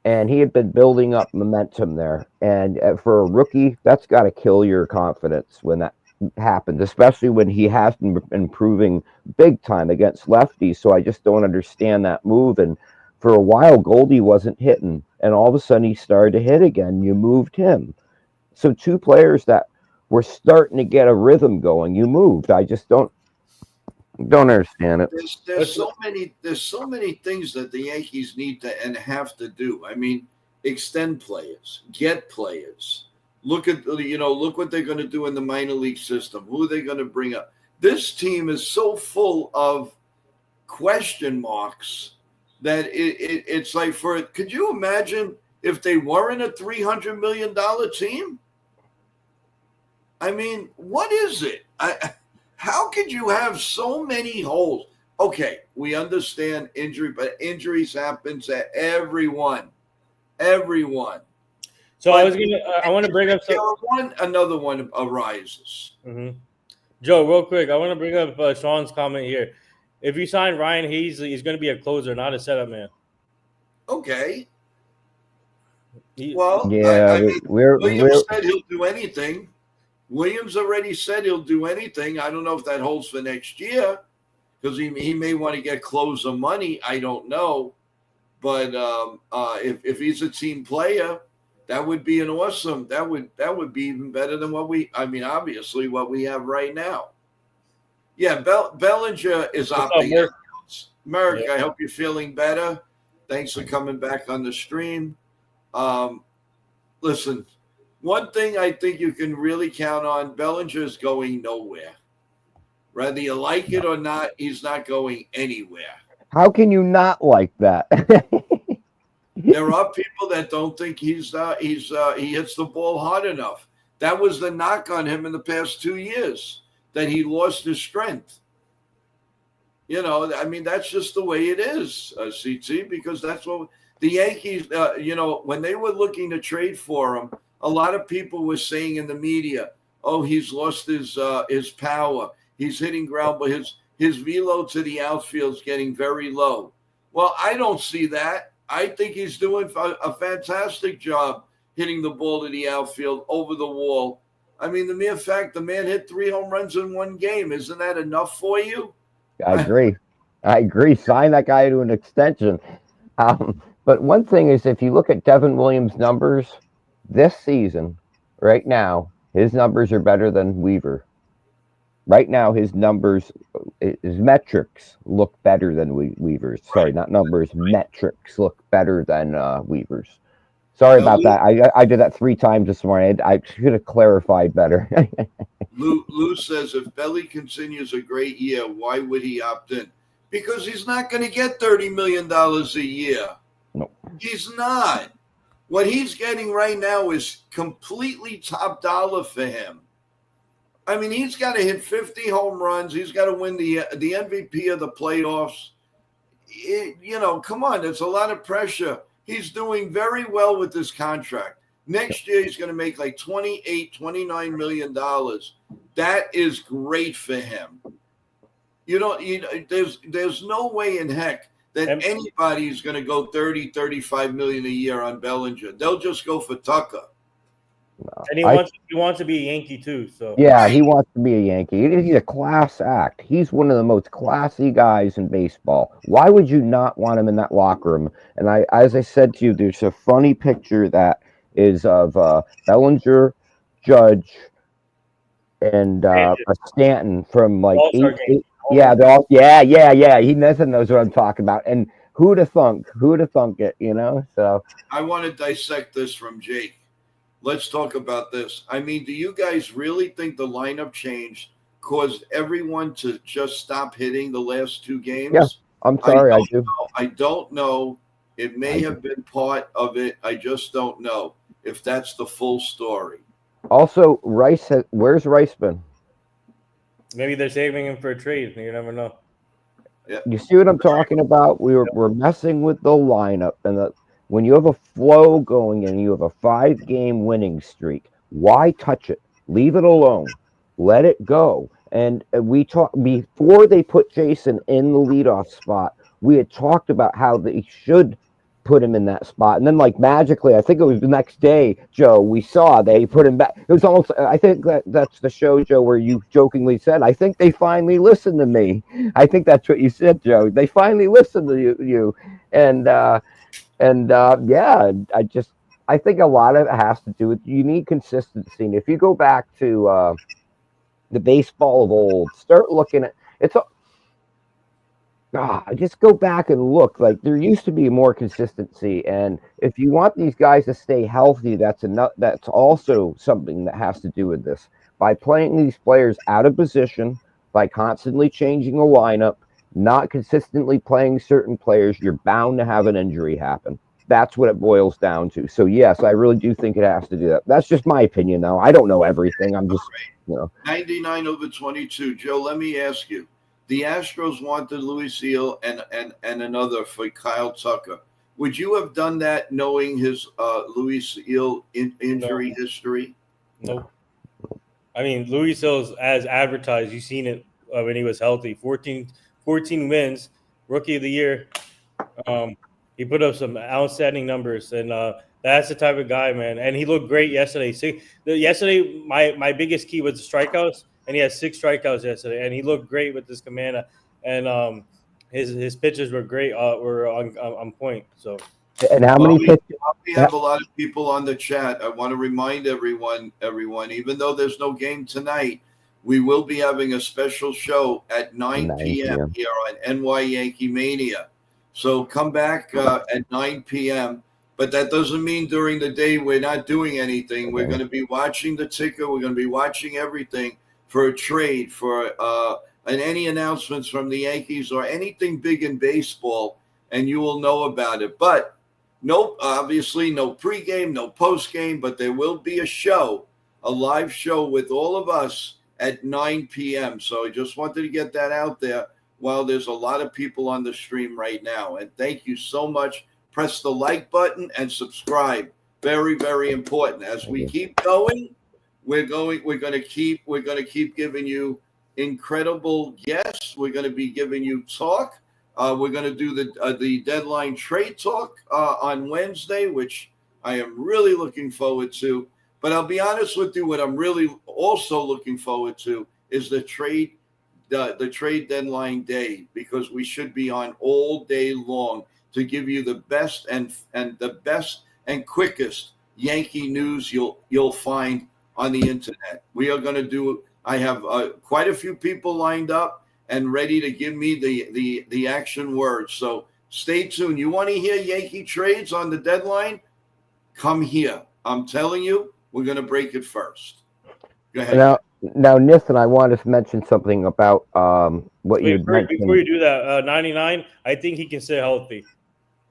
and he had been building up momentum there. And for a rookie, that's got to kill your confidence when that happens, especially when he has been improving big time against lefties. So I just don't understand that move. And for a while, Goldie wasn't hitting, and all of a sudden he started to hit again. You moved him. So 2 players that were starting to get a rhythm going, you moved. I just don't understand it. There's so many things that the Yankees need to and have to do. I mean, extend players, get players. Look what they're going to do in the minor league system. Who are they going to bring up? This team is so full of question marks that it's like, could you imagine if they weren't a $300 million team? I mean, what is it? How could you have so many holes? Okay, we understand injury, but injuries happen to everyone. Everyone. So But I want to bring up another one arises. Mm-hmm. Joe, real quick, I want to bring up Sean's comment here. If you sign Ryan Hayes, he's going to be a closer, not a setup man. Okay. Williams said he'll do anything. Williams already said he'll do anything. I don't know if that holds for next year, because he may want to get closer money. I don't know. But if he's a team player, that would be an awesome. That would be even better than obviously what we have right now. Yeah, Bellinger is opting out. Merrick, yeah. I hope you're feeling better. Thanks for coming back on the stream. Listen, one thing I think you can really count on, Bellinger is going nowhere. Whether you like it or not, he's not going anywhere. How can you not like that? There are people that don't think he hits the ball hard enough. That was the knock on him in the past 2 years, that he lost his strength. That's just the way it is, CT, because that's what the Yankees, when they were looking to trade for him, a lot of people were saying in the media, oh, he's lost his power. He's hitting ground, but his velo to the outfield is getting very low. Well, I don't see that. I think he's doing a fantastic job hitting the ball to the outfield over the wall. I mean, the mere fact the man hit 3 home runs in 1 game, isn't that enough for you? I agree. Sign that guy to an extension. But one thing is, if you look at Devin Williams' numbers this season, right now, his numbers are better than Weaver. Right now, his metrics look better than Weaver's. Sorry, Right. not numbers. Metrics look better than Weaver's. Sorry Now, about that. I did that 3 times this morning. I should have clarified better. Lou says if Belly continues a great year, why would he opt in? Because he's not going to get $30 million a year. No. He's not. What he's getting right now is completely top dollar for him. I mean, he's got to hit 50 home runs. He's got to win the MVP of the playoffs. Come on, there's a lot of pressure. He's doing very well with this contract. Next year, he's going to make like $29 million. That is great for him. There's no way in heck that anybody's going to go 30, 35 million a year on Bellinger. They'll just go for Tucker. And he wants to be a Yankee too. So yeah, he wants to be a Yankee. He's a class act. He's one of the most classy guys in baseball. Why would you not want him in that locker room? And as I said to you, there's a funny picture that is of Bellinger, Judge, and Stanton from like eight. Yeah, they're all yeah. He doesn't knows what I'm talking about. And who'd have thunk it? So I want to dissect this from Jake. Let's talk about this. I mean, do you guys really think the lineup change caused everyone to just stop hitting the last 2 games? Yeah, I'm sorry, I do. I don't know. It may have been part of it. I just don't know if that's the full story. Also, where's Rice been? maybe they're saving him for a trade. You never know. Yeah. You see what I'm talking about? We're messing with the lineup, and when you have a flow going and you have a 5-game winning streak, why touch it? Leave it alone. Let it go. And we talked before they put Jason in the leadoff spot. We had talked about how they should put him in that spot, and then like magically, I think it was the next day, Joe, we saw they put him back. It was almost, I think that's the show, Joe, where you jokingly said, I think they finally listened to me. I think that's what you said, Joe. They finally listened to you. And yeah, I think a lot of it has to do with, you need consistency. And if you go back to the baseball of old, start looking at just go back and look. Like, there used to be more consistency, and if you want these guys to stay healthy, that's also something that has to do with this. By playing these players out of position, by constantly changing the lineup, not consistently playing certain players, you're bound to have an injury happen. That's what it boils down to. So yes, I really do think it has to do that. That's just my opinion, though. I don't know everything. I'm just, 99/22. Joe, let me ask you. The Astros wanted Louis Seal and another for Kyle Tucker. Would you have done that knowing his Louis Seal injury history? Nope. I mean, Louis Seal's as advertised. You've seen it when he was healthy. 14 wins, rookie of the year. He put up some outstanding numbers, and that's the type of guy, man. And he looked great yesterday. Yesterday, my biggest key was the strikeouts. And he had 6 strikeouts yesterday, and he looked great with this command. And his pitches were great, were on point. So, and how many pitches? We have a lot of people on the chat. I want to remind everyone, even though there's no game tonight, we will be having a special show at 9 p.m. here on NY Yankee Mania. So come back at 9 p.m. But that doesn't mean during the day we're not doing anything. We're going to be watching the ticker. We're going to be watching everything for a trade, for and any announcements from the Yankees or anything big in baseball, and you will know about it. But obviously no pregame, no postgame, but there will be a live show with all of us at 9 p.m. So I just wanted to get that out there while there's a lot of people on the stream right now. And thank you so much. Press the like button and subscribe. Very, very important. As we keep going, we're going to keep giving you incredible guests. We're going to be giving you talk. We're going to do the deadline trade talk on Wednesday, which I am really looking forward to. But I'll be honest with you, what I'm really also looking forward to is the trade deadline day, because we should be on all day long to give you the best and the best and quickest Yankee news you'll find on the internet. We are going to do. I have quite a few people lined up and ready to give me the action words. So stay tuned. You want to hear Yankee trades on the deadline? Come here. I'm telling you, we're going to break it first. Go ahead. Now, Nathan, I want to mention something about what you mentioned. Before you do that, 99, I think he can stay healthy.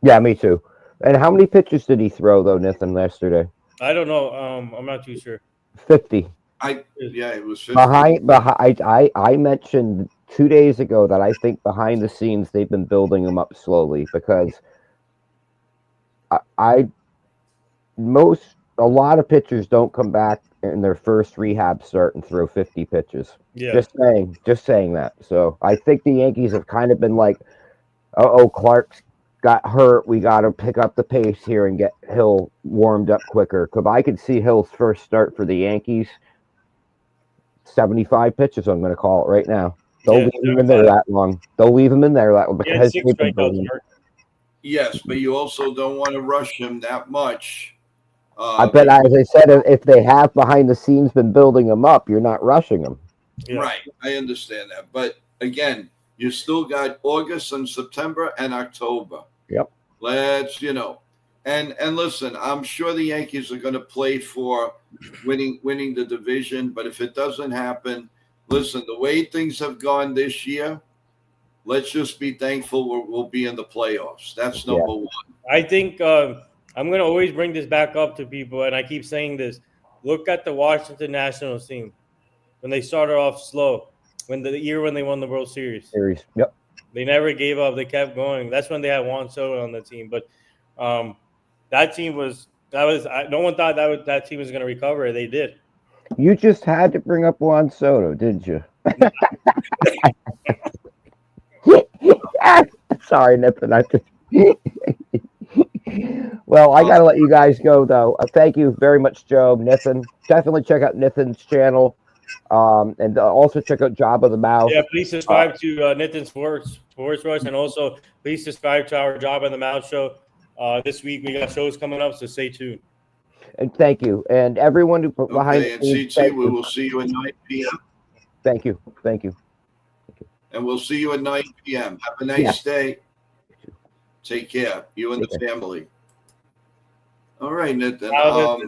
Yeah, me too. And how many pitches did he throw, though, Nathan, yesterday? I don't know. I'm not too sure. 50. It was 50. Behind, I mentioned 2 days ago that I think behind the scenes they've been building him up slowly because a lot of pitchers don't come back in their first rehab start and throw 50 pitches. Yeah. Just saying that. So I think the Yankees have kind of been like, Clark's got hurt. We got to pick up the pace here and get Hill warmed up quicker. Because I could see Hill's first start for the Yankees, 75 pitches, I'm going to call it right now. They'll leave him in there that long. They'll leave him in there that long because Yes, but you also don't want to rush him that much. I bet, as I said, if they have behind the scenes been building him up, you're not rushing them. Yeah. Right, I understand that. But again, you still got August and September and October. Yep. Let's, and listen, I'm sure the Yankees are going to play for winning the division. But if it doesn't happen, listen, the way things have gone this year, let's just be thankful we'll be in the playoffs. That's number one. I think I'm going to always bring this back up to people, and I keep saying this. Look at the Washington Nationals team when they started off slow, when the year when they won the World Series. Yep. They never gave up. They kept going. That's when they had Juan Soto on the team. But that team was no one thought that team was going to recover. They did. You just had to bring up Juan Soto, didn't you? Sorry, Nathan. Well, I got to let you guys go, though. Thank you very much, Joe. Nathan. Definitely check out Nathan's channel. And also check out Job of the Mouth. Yeah, please subscribe to Nathan Sports Rush, and also please subscribe to our Job of the Mouth show. This week we got shows coming up, so stay tuned. And thank you, and everyone who put behind. And CT, we will see you at 9 p.m. Thank you. And we'll see you at 9 p.m. Have a nice day. Take care, you and the family. All right, Nathan. All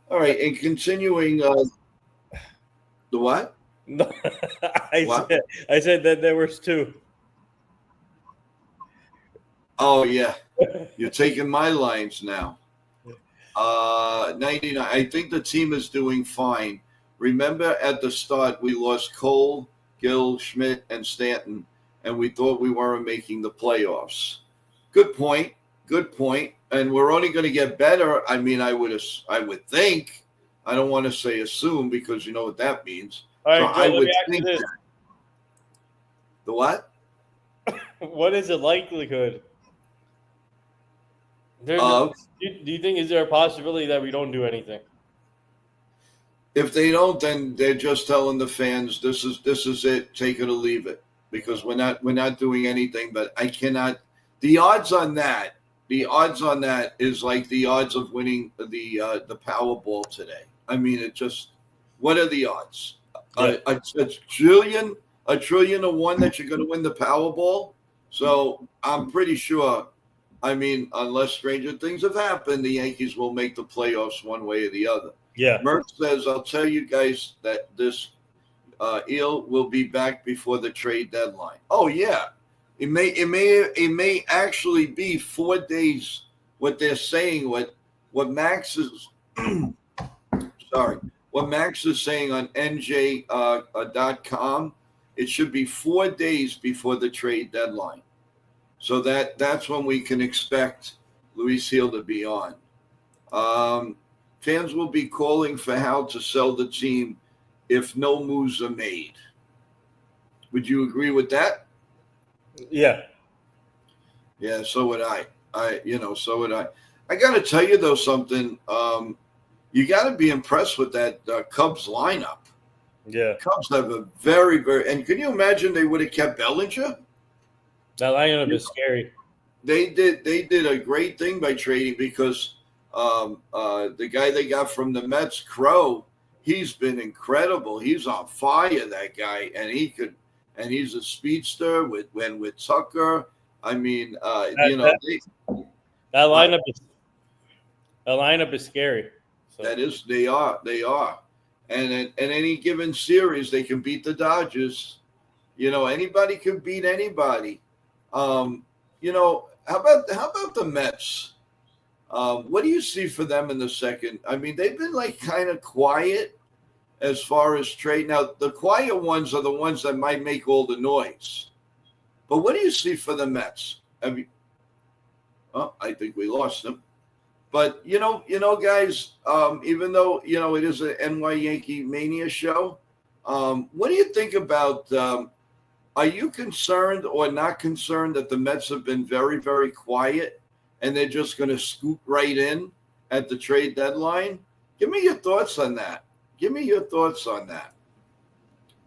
right, and continuing. The what? No, I said that there was two. Oh yeah, you're taking my lines now. 99. I think the team is doing fine. Remember, at the start, we lost Cole, Gill, Schmidt, and Stanton, and we thought we weren't making the playoffs. Good point. And we're only going to get better. I mean, I would think. I don't want to say assume because you know what that means. All right, so Joe, I would think that. The what? What is the likelihood? Do you think is there a possibility that we don't do anything? If they don't, then they're just telling the fans this is it, take it or leave it, because we're not doing anything. But I cannot. The odds on that is like the odds of winning the Powerball today. I mean, what are the odds? Yeah. A trillion to one that you're going to win the Powerball. So I'm pretty sure. I mean, unless stranger things have happened, the Yankees will make the playoffs one way or the other. Yeah. Merck says, I'll tell you guys that this Eel will be back before the trade deadline. Oh yeah. It may actually be 4 days. What they're saying, what Max is what Max is saying on NJ.com, it should be 4 days before the trade deadline. So that's when we can expect Luis Gil to be on. Fans will be calling for Hal to sell the team if no moves are made. Would you agree with that? Yeah. Yeah, so would I. So would I. I got to tell you, though, something. You got to be impressed with that Cubs lineup. Yeah. Cubs have a very, very – and can you imagine they would have kept Bellinger? That lineup is scary. they did a great thing by trading because the guy they got from the Mets, Crow, he's been incredible. He's on fire, that guy, and he's a speedster with Tucker. I mean, That, that, that uh, lineup is that lineup is scary. So that is they are, and in any given series they can beat the Dodgers. Anybody can beat anybody. Um, how about the Mets? What do you see for them in the second? I mean, they've been like kind of quiet as far as trade. Now, the quiet ones are the ones that might make all the noise. But what do you see for the Mets? I think we lost them. But guys, even though it is an NY Yankee Mania show, what do you think about? Are you concerned or not concerned that the Mets have been very, very quiet and they're just going to scoop right in at the trade deadline? Give me your thoughts on that.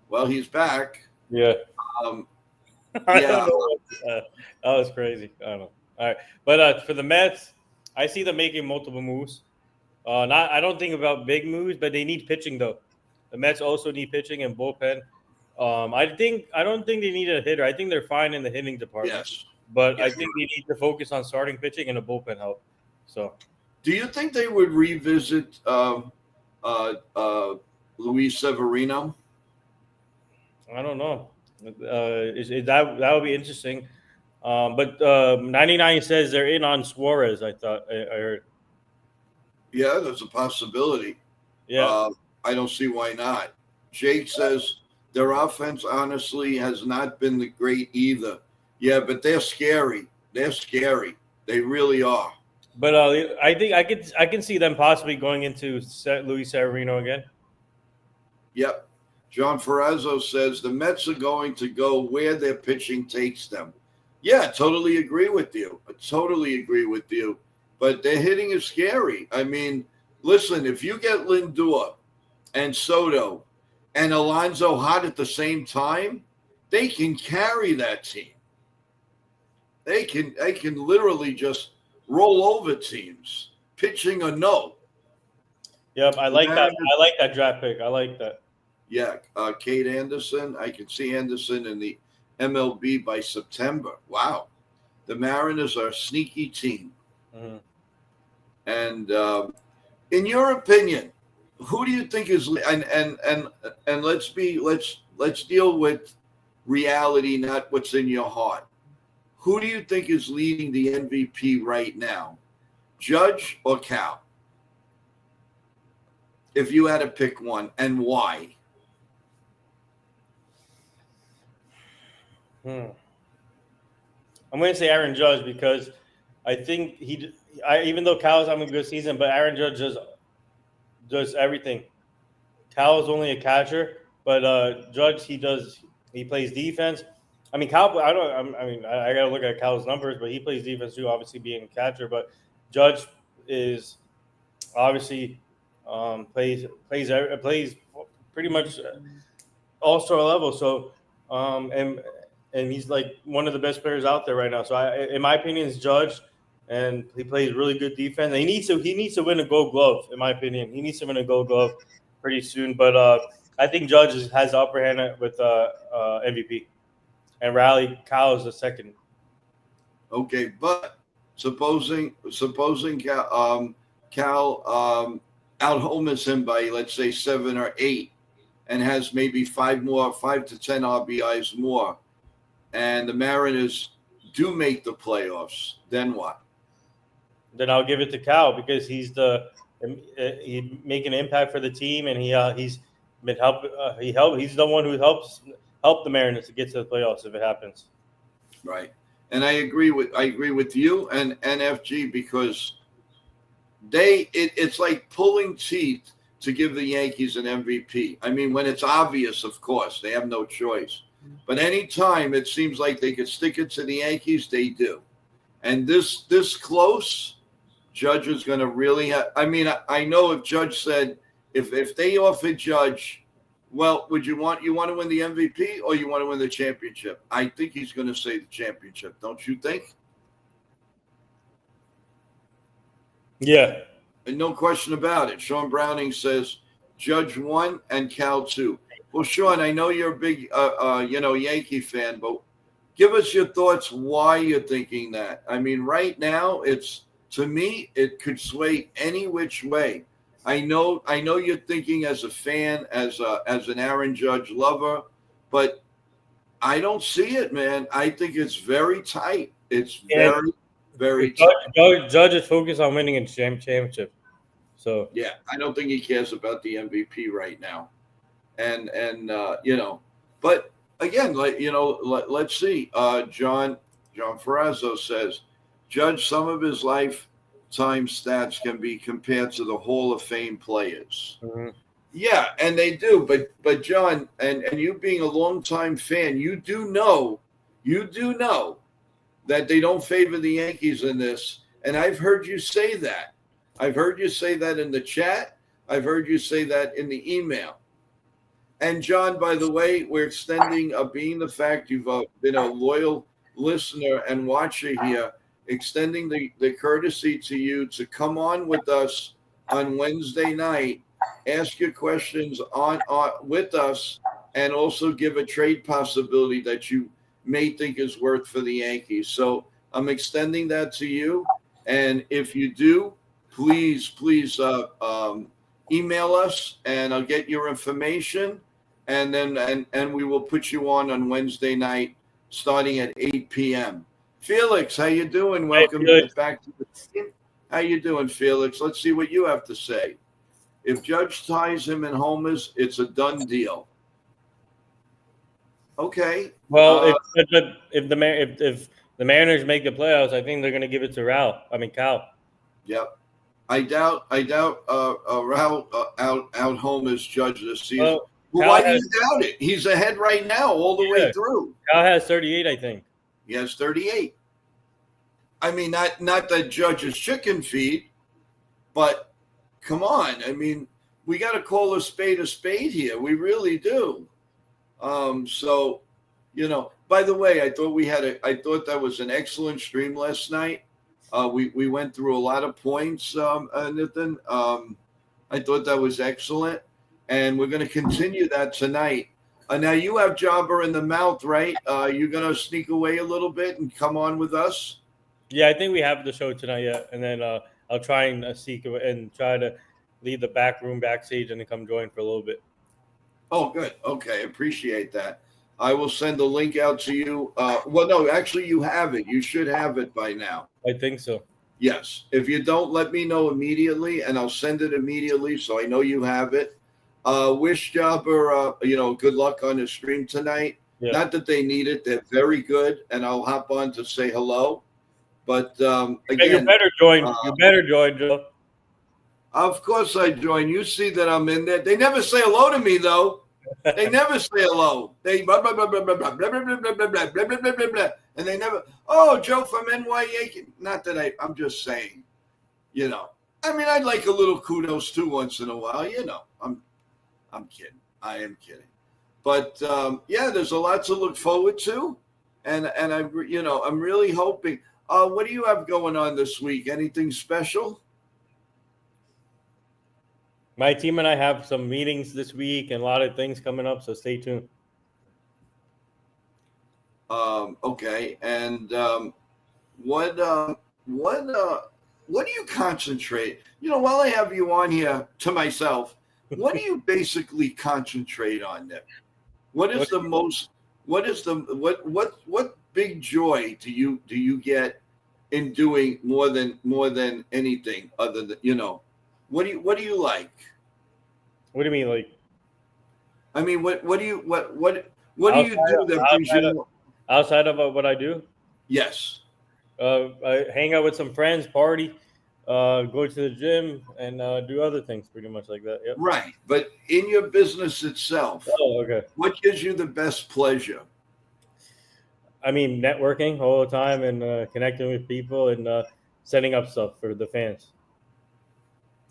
Well, he's back. yeah. Um, I yeah, don't know. That was crazy. I don't know. All right, but for the Mets, I see them making multiple moves. I don't think about big moves, but they need pitching though. The Mets also need pitching and bullpen. I don't think they need a hitter. I think they're fine in the hitting department. yes. But I Yes. think they need to focus on starting pitching and a bullpen help. So Do you think they would revisit Luis Severino? I don't know. That would be interesting. But 99 says they're in on Suarez. I heard. Yeah, there's a possibility. Yeah. I don't see why not. Jake says their offense honestly has not been the great either. Yeah, but they're scary. They really are. But I think I can see them possibly going into Luis Severino again. Yep. John Ferrazzo says the Mets are going to go where their pitching takes them. Yeah, totally agree with you. But their hitting is scary. I mean, listen, if you get Lindor and Soto and Alonso hot at the same time, they can carry that team. They can literally just roll over teams, pitching or no. Yep, I like that. I like that draft pick. I like that. Yeah, Kate Anderson. I can see Anderson in the MLB by September. Wow, the Mariners are a sneaky team. Mm-hmm. And in your opinion, who do you think is and let's deal with reality, not what's in your heart. Who do you think is leading the MVP right now, Judge or Cal? If you had to pick one, and why? I'm going to say Aaron Judge because I think even though Cal's having a good season, but Aaron Judge does everything. Cal is only a catcher, but Judge he plays defense. I mean, Cal. I got to look at Cal's numbers, but he plays defense too. Obviously, being a catcher, but Judge is obviously plays pretty much all-star level. So and he's like one of the best players out there right now. So in my opinion, it's Judge, and he plays really good defense. And he needs to win a Gold Glove. In my opinion, he needs to win a Gold Glove pretty soon. But I think Judge has the upper hand with MVP, and Cal is the second. Okay, but supposing Cal out-homers him by, let's say, 7 or 8, and has maybe 5 to 10 RBIs more, and the Mariners do make the playoffs, then what? Then I'll give it to Cal because he's making an impact for the team, and he's been he's the one who help the Mariners to get to the playoffs if it happens. Right, and I agree with you and NFG because it's like pulling teeth to give the Yankees an MVP. I mean, when it's obvious, of course, they have no choice. But anytime it seems like they could stick it to the Yankees, they do. And this close, Judge is going to really have. I mean, I know if Judge said, if they offered Judge, well, you want to win the MVP or you want to win the championship? I think he's going to say the championship. Don't you think? Yeah. And no question about it. Sean Browning says Judge 1 and Cal 2. Well, Sean, I know you're a big, Yankee fan, but give us your thoughts why you're thinking that. I mean, right now, to me, it could sway any which way. I know you're thinking as a fan, as an Aaron Judge lover, but I don't see it, man. I think it's very tight. It's And very, very tight. Judge is focused on winning a championship. So Yeah, I don't think he cares about the MVP right now. And but again, let's see. John Ferrazzo says Judge, some of his lifetime stats can be compared to the Hall of Fame players. mhm. Yeah, and they do. But John, and you being a longtime fan, you do know that they don't favor the Yankees in this. And I've heard you say that. I've heard you say that in the chat. I've heard you say that in the email. And John, by the way, we're extending, being the fact you've been a loyal listener and watcher here, extending the courtesy to you to come on with us on Wednesday night, ask your questions on with us, and also give a trade possibility that you may think is worth for the Yankees. So I'm extending that to you. And if you do, please email us, and I'll get your information, and then and we will put you on Wednesday night starting at 8 p.m. Felix, how you doing? Welcome back to the team. How you doing, Felix? Let's see what you have to say. If Judge ties him in homers, it's a done deal. Okay. Well, if the Mariners make the playoffs, I think they're going to give it to Cal. Yep. I doubt Raul out homers Judge this season. Well, Why do you doubt it? He's ahead right now, all the way through. Cal has 38, I think. He has 38. I mean, not that Judge is chicken feed, but come on. I mean, we got to call a spade here. We really do. So, by the way, I thought that was an excellent stream last night. We went through a lot of points, Nathan. I thought that was excellent. And we're going to continue that tonight. Now you have Jobber in the mouth, right? You're going to sneak away a little bit and come on with us? Yeah, I think we have the show tonight, yeah. And then I'll try and seek and try to leave the back room backstage and then come join for a little bit. Oh, good. Okay, appreciate that. I will send the link out to you. Well, no, actually, you have it. You should have it by now. I think so. Yes. If you don't, let me know immediately, and I'll send it immediately so I know you have it. Wish Jobber, good luck on his stream tonight. Yeah. Not that they need it. They're very good, and I'll hop on to say hello. But again, you better join. You better join, Joe. Of course I join. You see that I'm in there. They never say hello to me, though. They never say hello. They blah, blah, blah, blah, blah, blah, blah, blah, blah, blah, blah, blah, blah, blah, blah, blah. And they never, Joe from NY Yankee. Not that I'm just saying, I mean, I'd like a little kudos too once in a while, I'm kidding. I am kidding. But there's a lot to look forward to. And I'm really hoping. What do you have going on this week? Anything special? My team and I have some meetings this week and a lot of things coming up, so stay tuned. Okay. And what do you concentrate? While I have you on here to myself, what do you basically concentrate on, Nick? What big joy do you get in doing more than anything other than, what do you like? What do you mean, like? I mean, what do you do that brings you outside of what I do? Yes. I hang out with some friends, party, go to the gym, and do other things, pretty much like that. Yep. Right, but in your business itself, okay. What gives you the best pleasure? I mean, networking all the time and connecting with people and setting up stuff for the fans.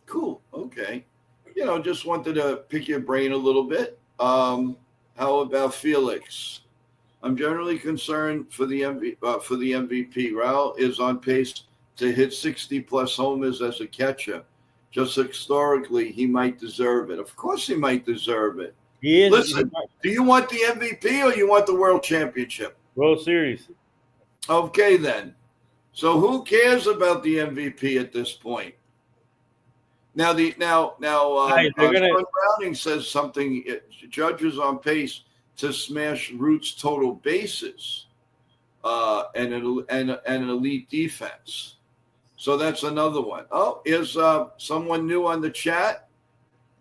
Cool. Okay. Just wanted to pick your brain a little bit. How about Felix? I'm generally concerned for the MVP. Raul is on pace to hit 60-plus homers as a catcher. Just historically, he might deserve it. Of course he might deserve it. He is. Listen, do you want the MVP or you want the World Championship? World Series. Okay, then. So who cares about the MVP at this point? Now, Guys, Sean Browning says something. Judge is on pace to smash Root's total bases and an elite defense. So that's another one. Oh, is someone new on the chat?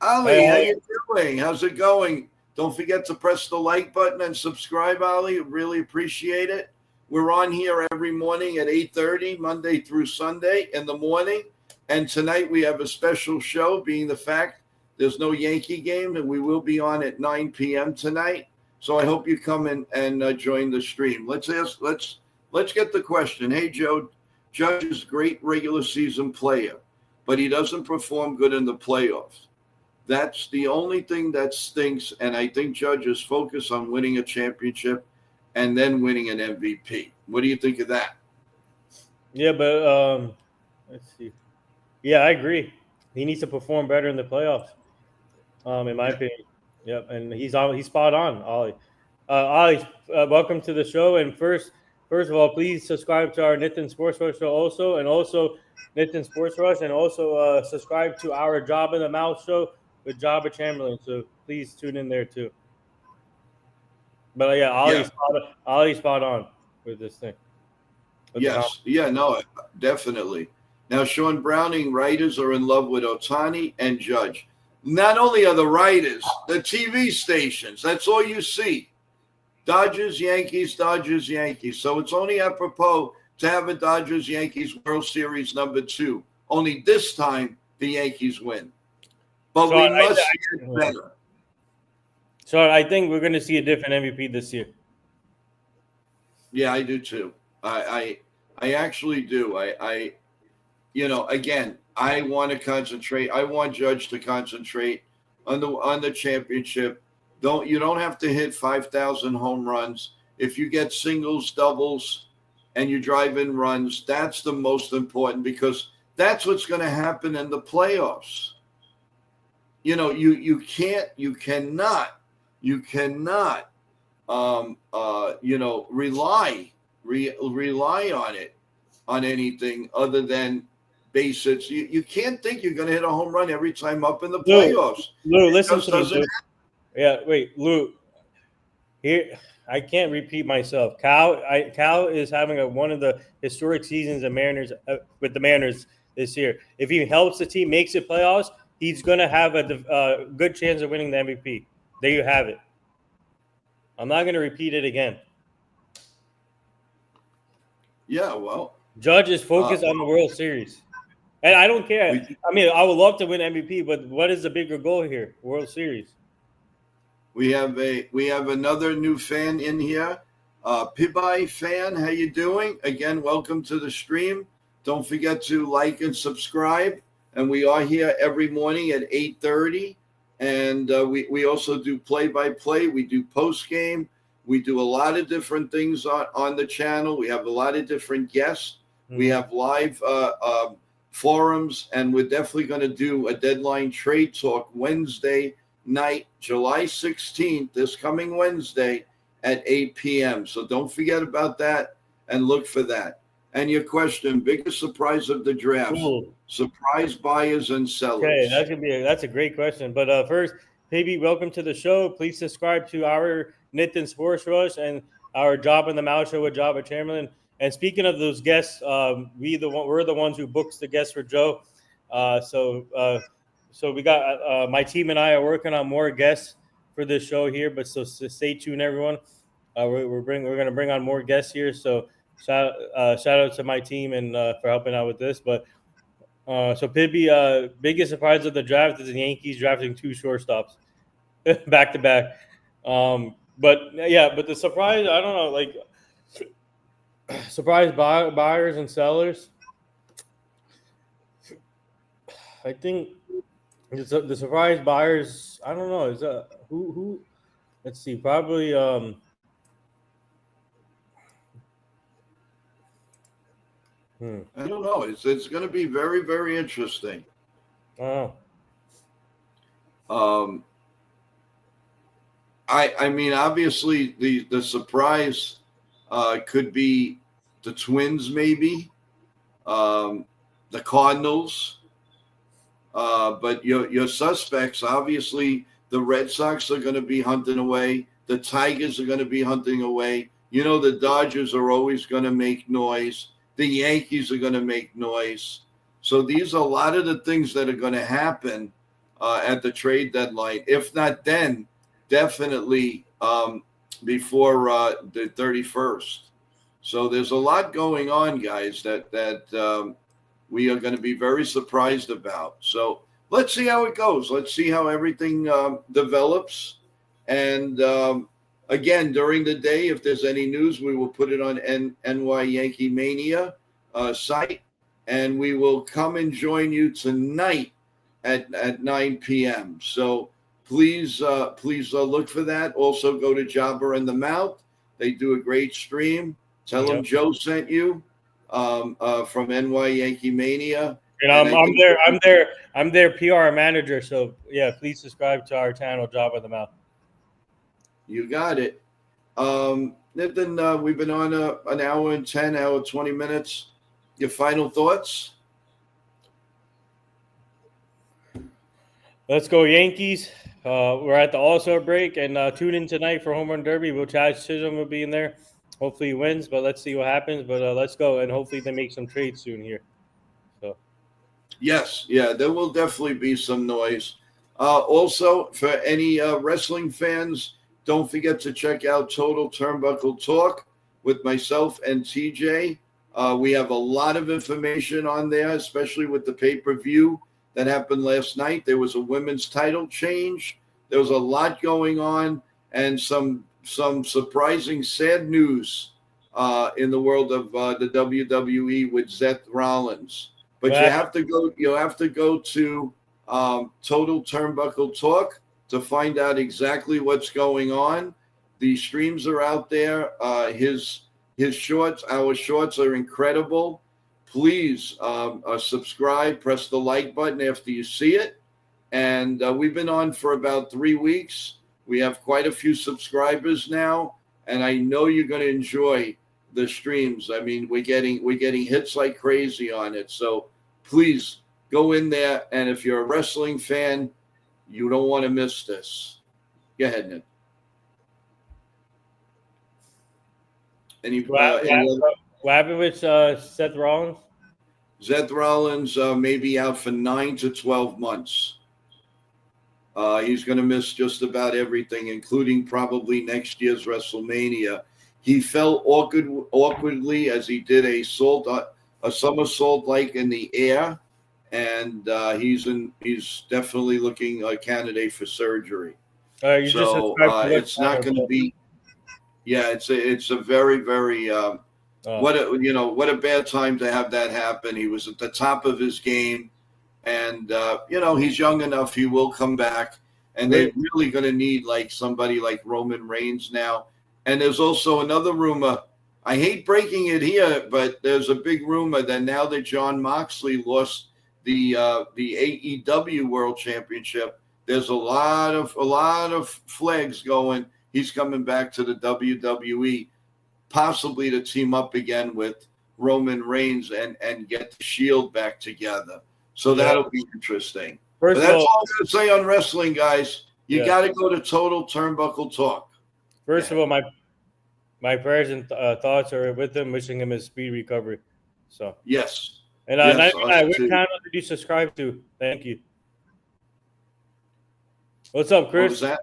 Ali, how you doing? How's it going? Don't forget to press the like button and subscribe, Ali. Really appreciate it. We're on here every morning at 8:30, Monday through Sunday in the morning. And tonight we have a special show, being the fact there's no Yankee game, and we will be on at 9 p.m. tonight. So I hope you come in and join the stream. Let's get the question. Hey, Joe, Judge is a great regular season player, but he doesn't perform good in the playoffs. That's the only thing that stinks, and I think Judge is focused on winning a championship and then winning an MVP. What do you think of that? Yeah, but let's see. Yeah, I agree. He needs to perform better in the playoffs. In my opinion. Yep, and he's spot on, Ollie. Ollie, welcome to the show. And first of all, please subscribe to our Nitin Sports Rush show also, and also Nitin Sports Rush, and also subscribe to our Job in the Mouth show with Jabba Chamberlain. So please tune in there too. But yeah, Ollie's spot on with this thing. Yes. Yeah, no, definitely. Now, Sean Browning, writers are in love with Ohtani and Judge. Not only are the writers, the TV stations, that's all you see. Dodgers, Yankees, Dodgers, Yankees. So it's only apropos to have a Dodgers-Yankees World Series #2. Only this time the Yankees win. But we must get better. So I think we're going to see a different MVP this year. Yeah, I do too. I actually do. Again, I want to concentrate. I want Judge to concentrate on the championship. You don't have to hit 5,000 home runs. If you get singles, doubles, and you drive in runs, that's the most important, because that's what's going to happen in the playoffs. You cannot rely on anything other than base hits. You can't think you're going to hit a home run every time up in the playoffs. Lou, listen to me, Lou. Yeah, wait, Lou. Here, I can't repeat myself. Cal is having one of the historic seasons of Mariners with the Mariners this year. If he helps the team, makes it playoffs, he's going to have a good chance of winning the MVP. There you have it. I'm not going to repeat it again. Yeah, well, Judge is focused on the World Series. And I don't care. I would love to win MVP, but what is the bigger goal here? World Series. We have another new fan in here. Pibai fan, how you doing? Again, welcome to the stream. Don't forget to like and subscribe. And we are here every morning at 8:30. And we also do play-by-play. We do post-game. We do a lot of different things on the channel. We have a lot of different guests. Mm-hmm. We have live forums, and we're definitely going to do a deadline trade talk Wednesday night, July 16th, this coming Wednesday at 8 p.m. So don't forget about that and look for that. And your question, biggest surprise of the draft, surprise buyers and sellers. Okay, that's a great question. But first, Piggy, welcome to the show. Please subscribe to our Nitin Sports Rush and our Job in the Mouth show with Jabba Chamberlain. And speaking of those guests, we're the ones who books the guests for Joe. So we got my team and I are working on more guests for this show here. But so stay tuned, everyone. We're going to bring on more guests here. So shout out to my team and for helping out with this. But so Pibby, biggest surprise of the draft is the Yankees drafting 2 shortstops back to back. But the surprise, I don't know, like surprise buyers and sellers. I think the surprise buyers, I don't know, is who? Let's see, probably I don't know. It's going to be very, very interesting. Oh, I mean, obviously the surprise could be the Twins, maybe the Cardinals, but your suspects, obviously, the Red Sox are going to be hunting away. The Tigers are going to be hunting away. You know, the Dodgers are always going to make noise. The Yankees are going to make noise. So these are a lot of the things that are going to happen at the trade deadline. If not then, definitely before the 31st. So there's a lot going on, guys, that we are going to be very surprised about. So let's see how it goes. Let's see how everything develops. And again, during the day, if there's any news, we will put it on NY Yankee Mania site. And we will come and join you tonight at 9 p.m. So please look for that. Also go to Jobber in the Mouth. They do a great stream. Tell them Joe sent you from NY Yankee Mania. And I'm their PR manager. So yeah, please subscribe to our channel, Job of the Mouth. You got it. Then we've been on an hour and 10, hour 20 minutes. Your final thoughts? Let's go Yankees. We're at the All-Star break, and tune in tonight for Home Run Derby. Chad Chisholm will be in there. Hopefully he wins, but let's see what happens. But let's go, and hopefully they make some trades soon here. So, yes, yeah, there will definitely be some noise. Also, for any wrestling fans, don't forget to check out Total Turnbuckle Talk with myself and TJ. We have a lot of information on there, especially with the pay-per-view that happened last night. There was a women's title change. There was a lot going on, and some surprising sad news in the world of the WWE with Seth Rollins. But you have to go to Total Turnbuckle Talk to find out exactly what's going on. The streams are out there. His shorts, our shorts are incredible. Please subscribe, press the like button after you see it. And we've been on for about 3 weeks. We have quite a few subscribers now, and I know you're going to enjoy the streams. I mean, we're getting hits like crazy on it. So please go in there, and if you're a wrestling fan, you don't want to miss this. Go ahead, Nick. What happened with Seth Rollins? Seth Rollins may be out for 9 to 12 months. He's going to miss just about everything, including probably next year's WrestleMania. He fell awkwardly as he did a somersault like in the air, and he's definitely looking a candidate for surgery. So it's not going to be. Yeah, it's a very, very what a bad time to have that happen. He was at the top of his game, and he's young enough. He will come back, and they're really going to need like somebody like Roman Reigns now. And there's also another rumor. I hate breaking it here, but there's a big rumor that now that Jon Moxley lost the AEW World Championship, there's a lot of flags going. He's coming back to the WWE, possibly to team up again with Roman Reigns and get the Shield back together. So that'll be interesting. But that's all I'm going to say on wrestling, guys. You got to go to Total Turnbuckle Talk. First of all, my prayers and thoughts are with him, wishing him a speedy recovery. So yes. And which channel did you subscribe to? Thank you. What's up, Chris? What was that?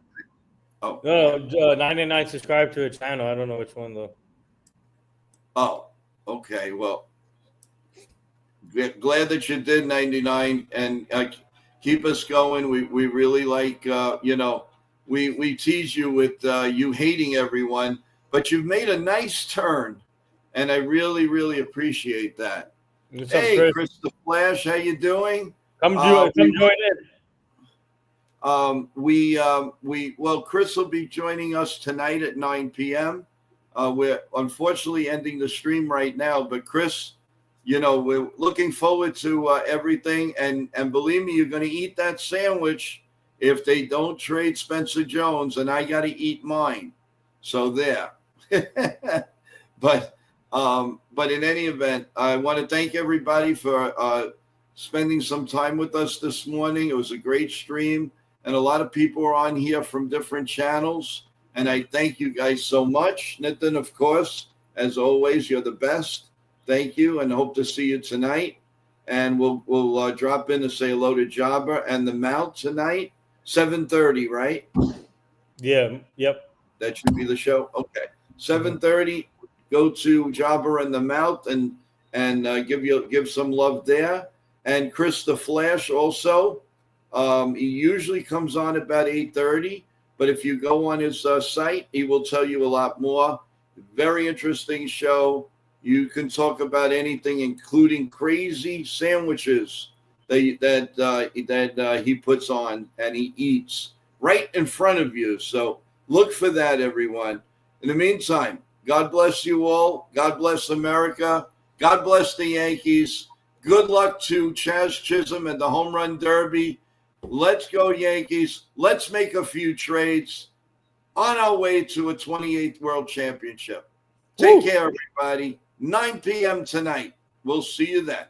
Oh, no, 99 subscribe to a channel. I don't know which one though. Oh, okay. Well, glad that you did 99 and keep us going. We really like we tease you with you hating everyone, but you've made a nice turn, and I really, really appreciate that. What's hey, up, Chris the Flash, how you doing? Come join in. Chris will be joining us tonight at 9 p.m. We're unfortunately ending the stream right now, but Chris, we're looking forward to everything. And believe me, you're going to eat that sandwich if they don't trade Spencer Jones, and I got to eat mine. So there. But in any event, I want to thank everybody for spending some time with us this morning. It was a great stream, and a lot of people are on here from different channels. And I thank you guys so much. Nitin, of course, as always, you're the best. Thank you, and hope to see you tonight. And we'll drop in to say hello to Jabba and the Mount tonight, 7:30, right? Yeah. Yep. That should be the show. Okay, 7:30. Go to Jabba and the Mount and give some love there. And Chris the Flash also. He usually comes on about 8:30. But if you go on his site, he will tell you a lot more. Very interesting show. You can talk about anything, including crazy sandwiches that he puts on and he eats right in front of you. So look for that, everyone. In the meantime, God bless you all. God bless America. God bless the Yankees. Good luck to Chaz Chisholm and the Home Run Derby. Let's go, Yankees. Let's make a few trades on our way to a 28th World Championship. Take care, everybody. 9 p.m. tonight. We'll see you then.